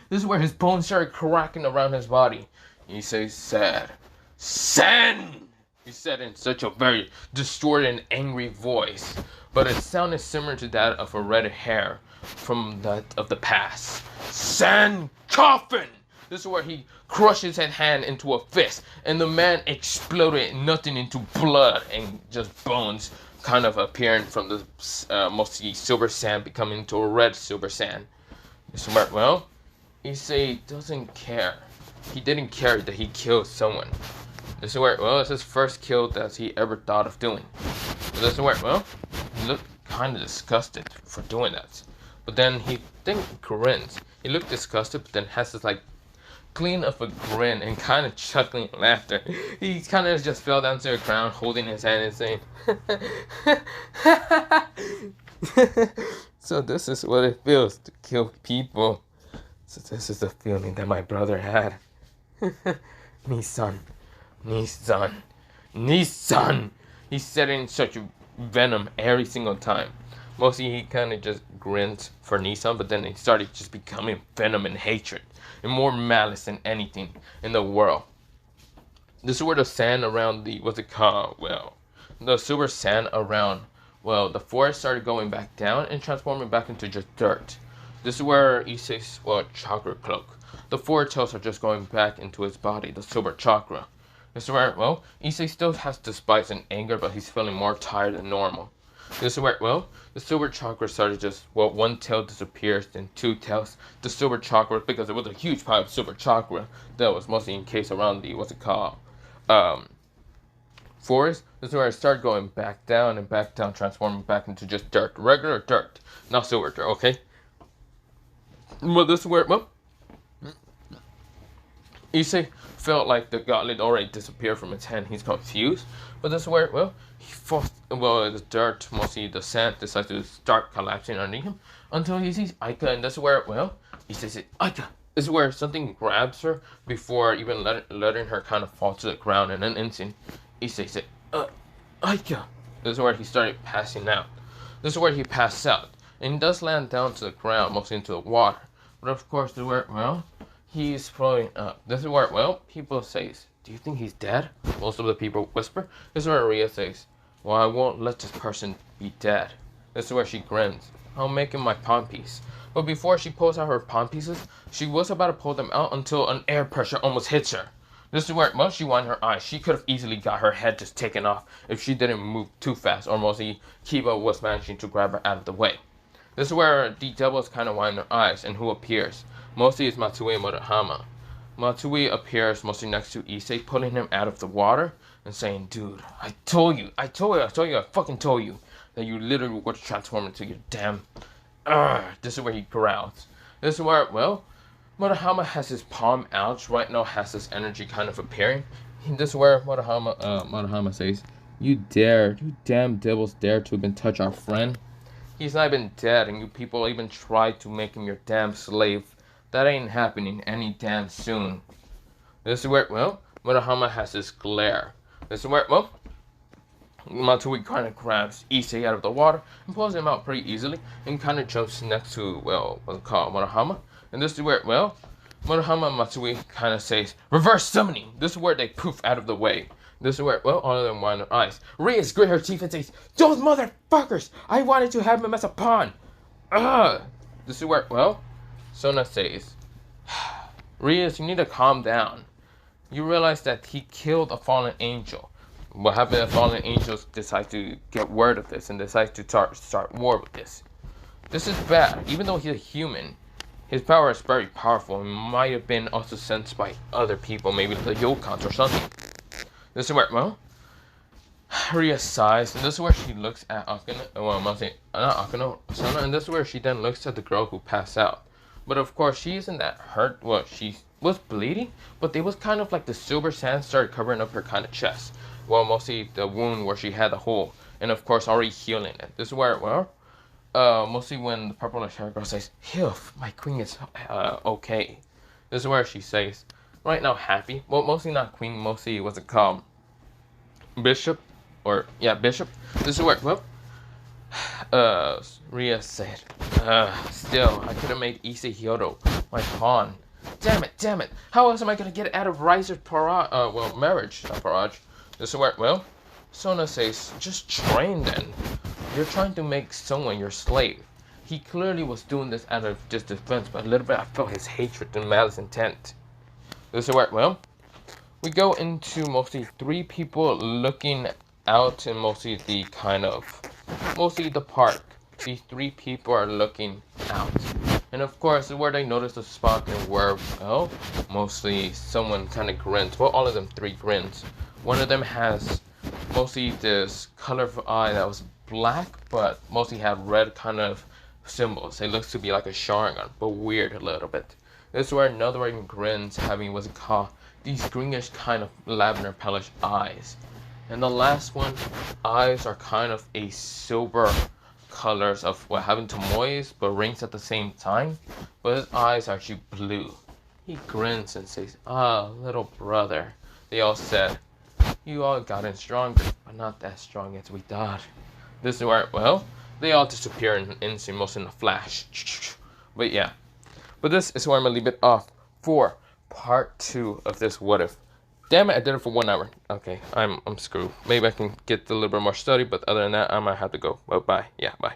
This is where his bones started cracking around his body. Issei said, Sen! He said in such a very distorted and angry voice, but it sounded similar to that of a red hair from that of the past. Sand coffin! This is where he crushes his hand into a fist, and the man exploded, nothing into blood and just bones kind of appearing from the mostly silver sand becoming into a red silver sand. This is where, well, Issei doesn't care. He didn't care that he killed someone. This is where, well, it's his first kill that he ever thought of doing. So this is where, well, he looked kind of disgusted for doing that. But then he grins. He looked disgusted, but then has this like gleam of a grin and kind of chuckling laughter. He kind of just fell down to the ground, holding his hand and saying, so this is what it feels to kill people. So this is the feeling that my brother had. Nissan. He said it in such venom every single time. Mostly he kind of just grins for Nissan, but then he started just becoming venom and hatred and more malice than anything in the world. This is where the sand around the, what's it called? Well, the silver sand around, well, the forest started going back down and transforming back into just dirt. This is where Issei's, well, chakra cloak. The 4 tails are just going back into his body, the silver chakra. This is where, well, Issei still has despite and anger, but he's feeling more tired than normal. This is where, well, the silver chakra started just, well, 1 tail disappears, then 2 tails. The silver chakra, because it was a huge pile of silver chakra that was mostly encased around the, what's it called, forest. This is where it started going back down and back down, transforming back into just dirt. Regular dirt, not silver dirt, okay? Well, this is where, well, Issei felt like the gauntlet already disappeared from his hand. He's confused. But this is where, well, he fought, well, the dirt, mostly the sand, decides to start collapsing underneath him until he sees Aika. And this is where, well, Issei says, Aika. This is where something grabs her before even letting her kind of fall to the ground. And then instant, Issei said, uh, Aika. This is where he started passing out. This is where he passed out. And he does land down to the ground, mostly into the water. But of course, this is where, well, he's floating up. This is where, well, people say, do you think he's dead? Most of the people whisper. This is where Ria says, well, I won't let this person be dead. This is where she grins. I'll make him my pawn piece. But before she pulls out her pawn pieces, she was about to pull them out until an air pressure almost hits her. This is where, well, she won her eyes. She could have easily got her head just taken off if she didn't move too fast, or mostly Kiba was managing to grab her out of the way. This is where the devils kind of wind their eyes, and who appears? Mostly is Matsui and Murahama. Matsui appears mostly next to Issei, pulling him out of the water and saying, dude, I fucking told you that you literally were to transform into your damn... This is where he growls. This is where, well, Murahama has his palm out, right now has this energy kind of appearing. This is where Murahama says, you damn devils dare to even touch our friend? He's not even dead, and you people even try to make him your damn slave. That ain't happening any damn soon. This is where, well, Murahama has this glare. This is where, well, Matsui kind of grabs Issei out of the water and pulls him out pretty easily and kind of jumps next to, well, what's it called, Murahama. And this is where, well, Murahama and Matsui kind of says, reverse summoning. This is where they poof out of the way. This is where, well, all of them wind their eyes. Rias grit her teeth and says, those motherfuckers! I wanted to have him as a pawn! This is where, well, Sona says, Rias, you need to calm down. You realize that he killed a fallen angel. What happened if fallen angels decide to get word of this and decide to start war with this? This is bad. Even though he's a human, his power is very powerful and might have been also sensed by other people, maybe the Yokons or something. This is where, well, Ria sighs, and this is where she looks at Akano, well, not Akano, Sona, and this is where she then looks at the girl who passed out. But of course, she isn't that hurt. Well, she was bleeding, but it was kind of like the silver sand started covering up her kind of chest. Well, mostly the wound where she had the hole, and of course, already healing it. This is where, well, mostly when the purplish hair girl says, "Phew, my queen is okay." This is where she says, right now happy. Well, mostly not queen, mostly what's it called? Bishop, or yeah, bishop. This is where, well, Ria said, still, I could have made Issei Hyodo my pawn. Damn it. How else am I gonna get out of Riser's marriage, not barrage. This is where, well, Sona says, just train then. You're trying to make someone your slave. He clearly was doing this out of just defense, but a little bit I felt his hatred and malice intent. This is where, well, we go into mostly three people looking out in mostly the park. These three people are looking out. And of course, where they notice the spot and where, well, mostly someone kind of grins. Well, all of them three grins. One of them has mostly this colorful eye that was black, but mostly had red kind of symbols. It looks to be like a Sharingan, but weird a little bit. This is where another one grins, having what's it called, these greenish kind of lavender palish eyes. And the last one, eyes are kind of a silver colors of what having tomoes but rings at the same time. But his eyes are actually blue. He grins and says, little brother. They all said, you all gotten stronger, but not that strong as we thought. This is where, well, they all disappear in an instant, most in a flash. But yeah. But this is where I'm gonna leave it off for part 2 of this what if. Damn it, I did it for 1 hour. Okay, I'm screwed. Maybe I can get a little bit more study, but other than that, I might have to go. Well, bye. Yeah, bye.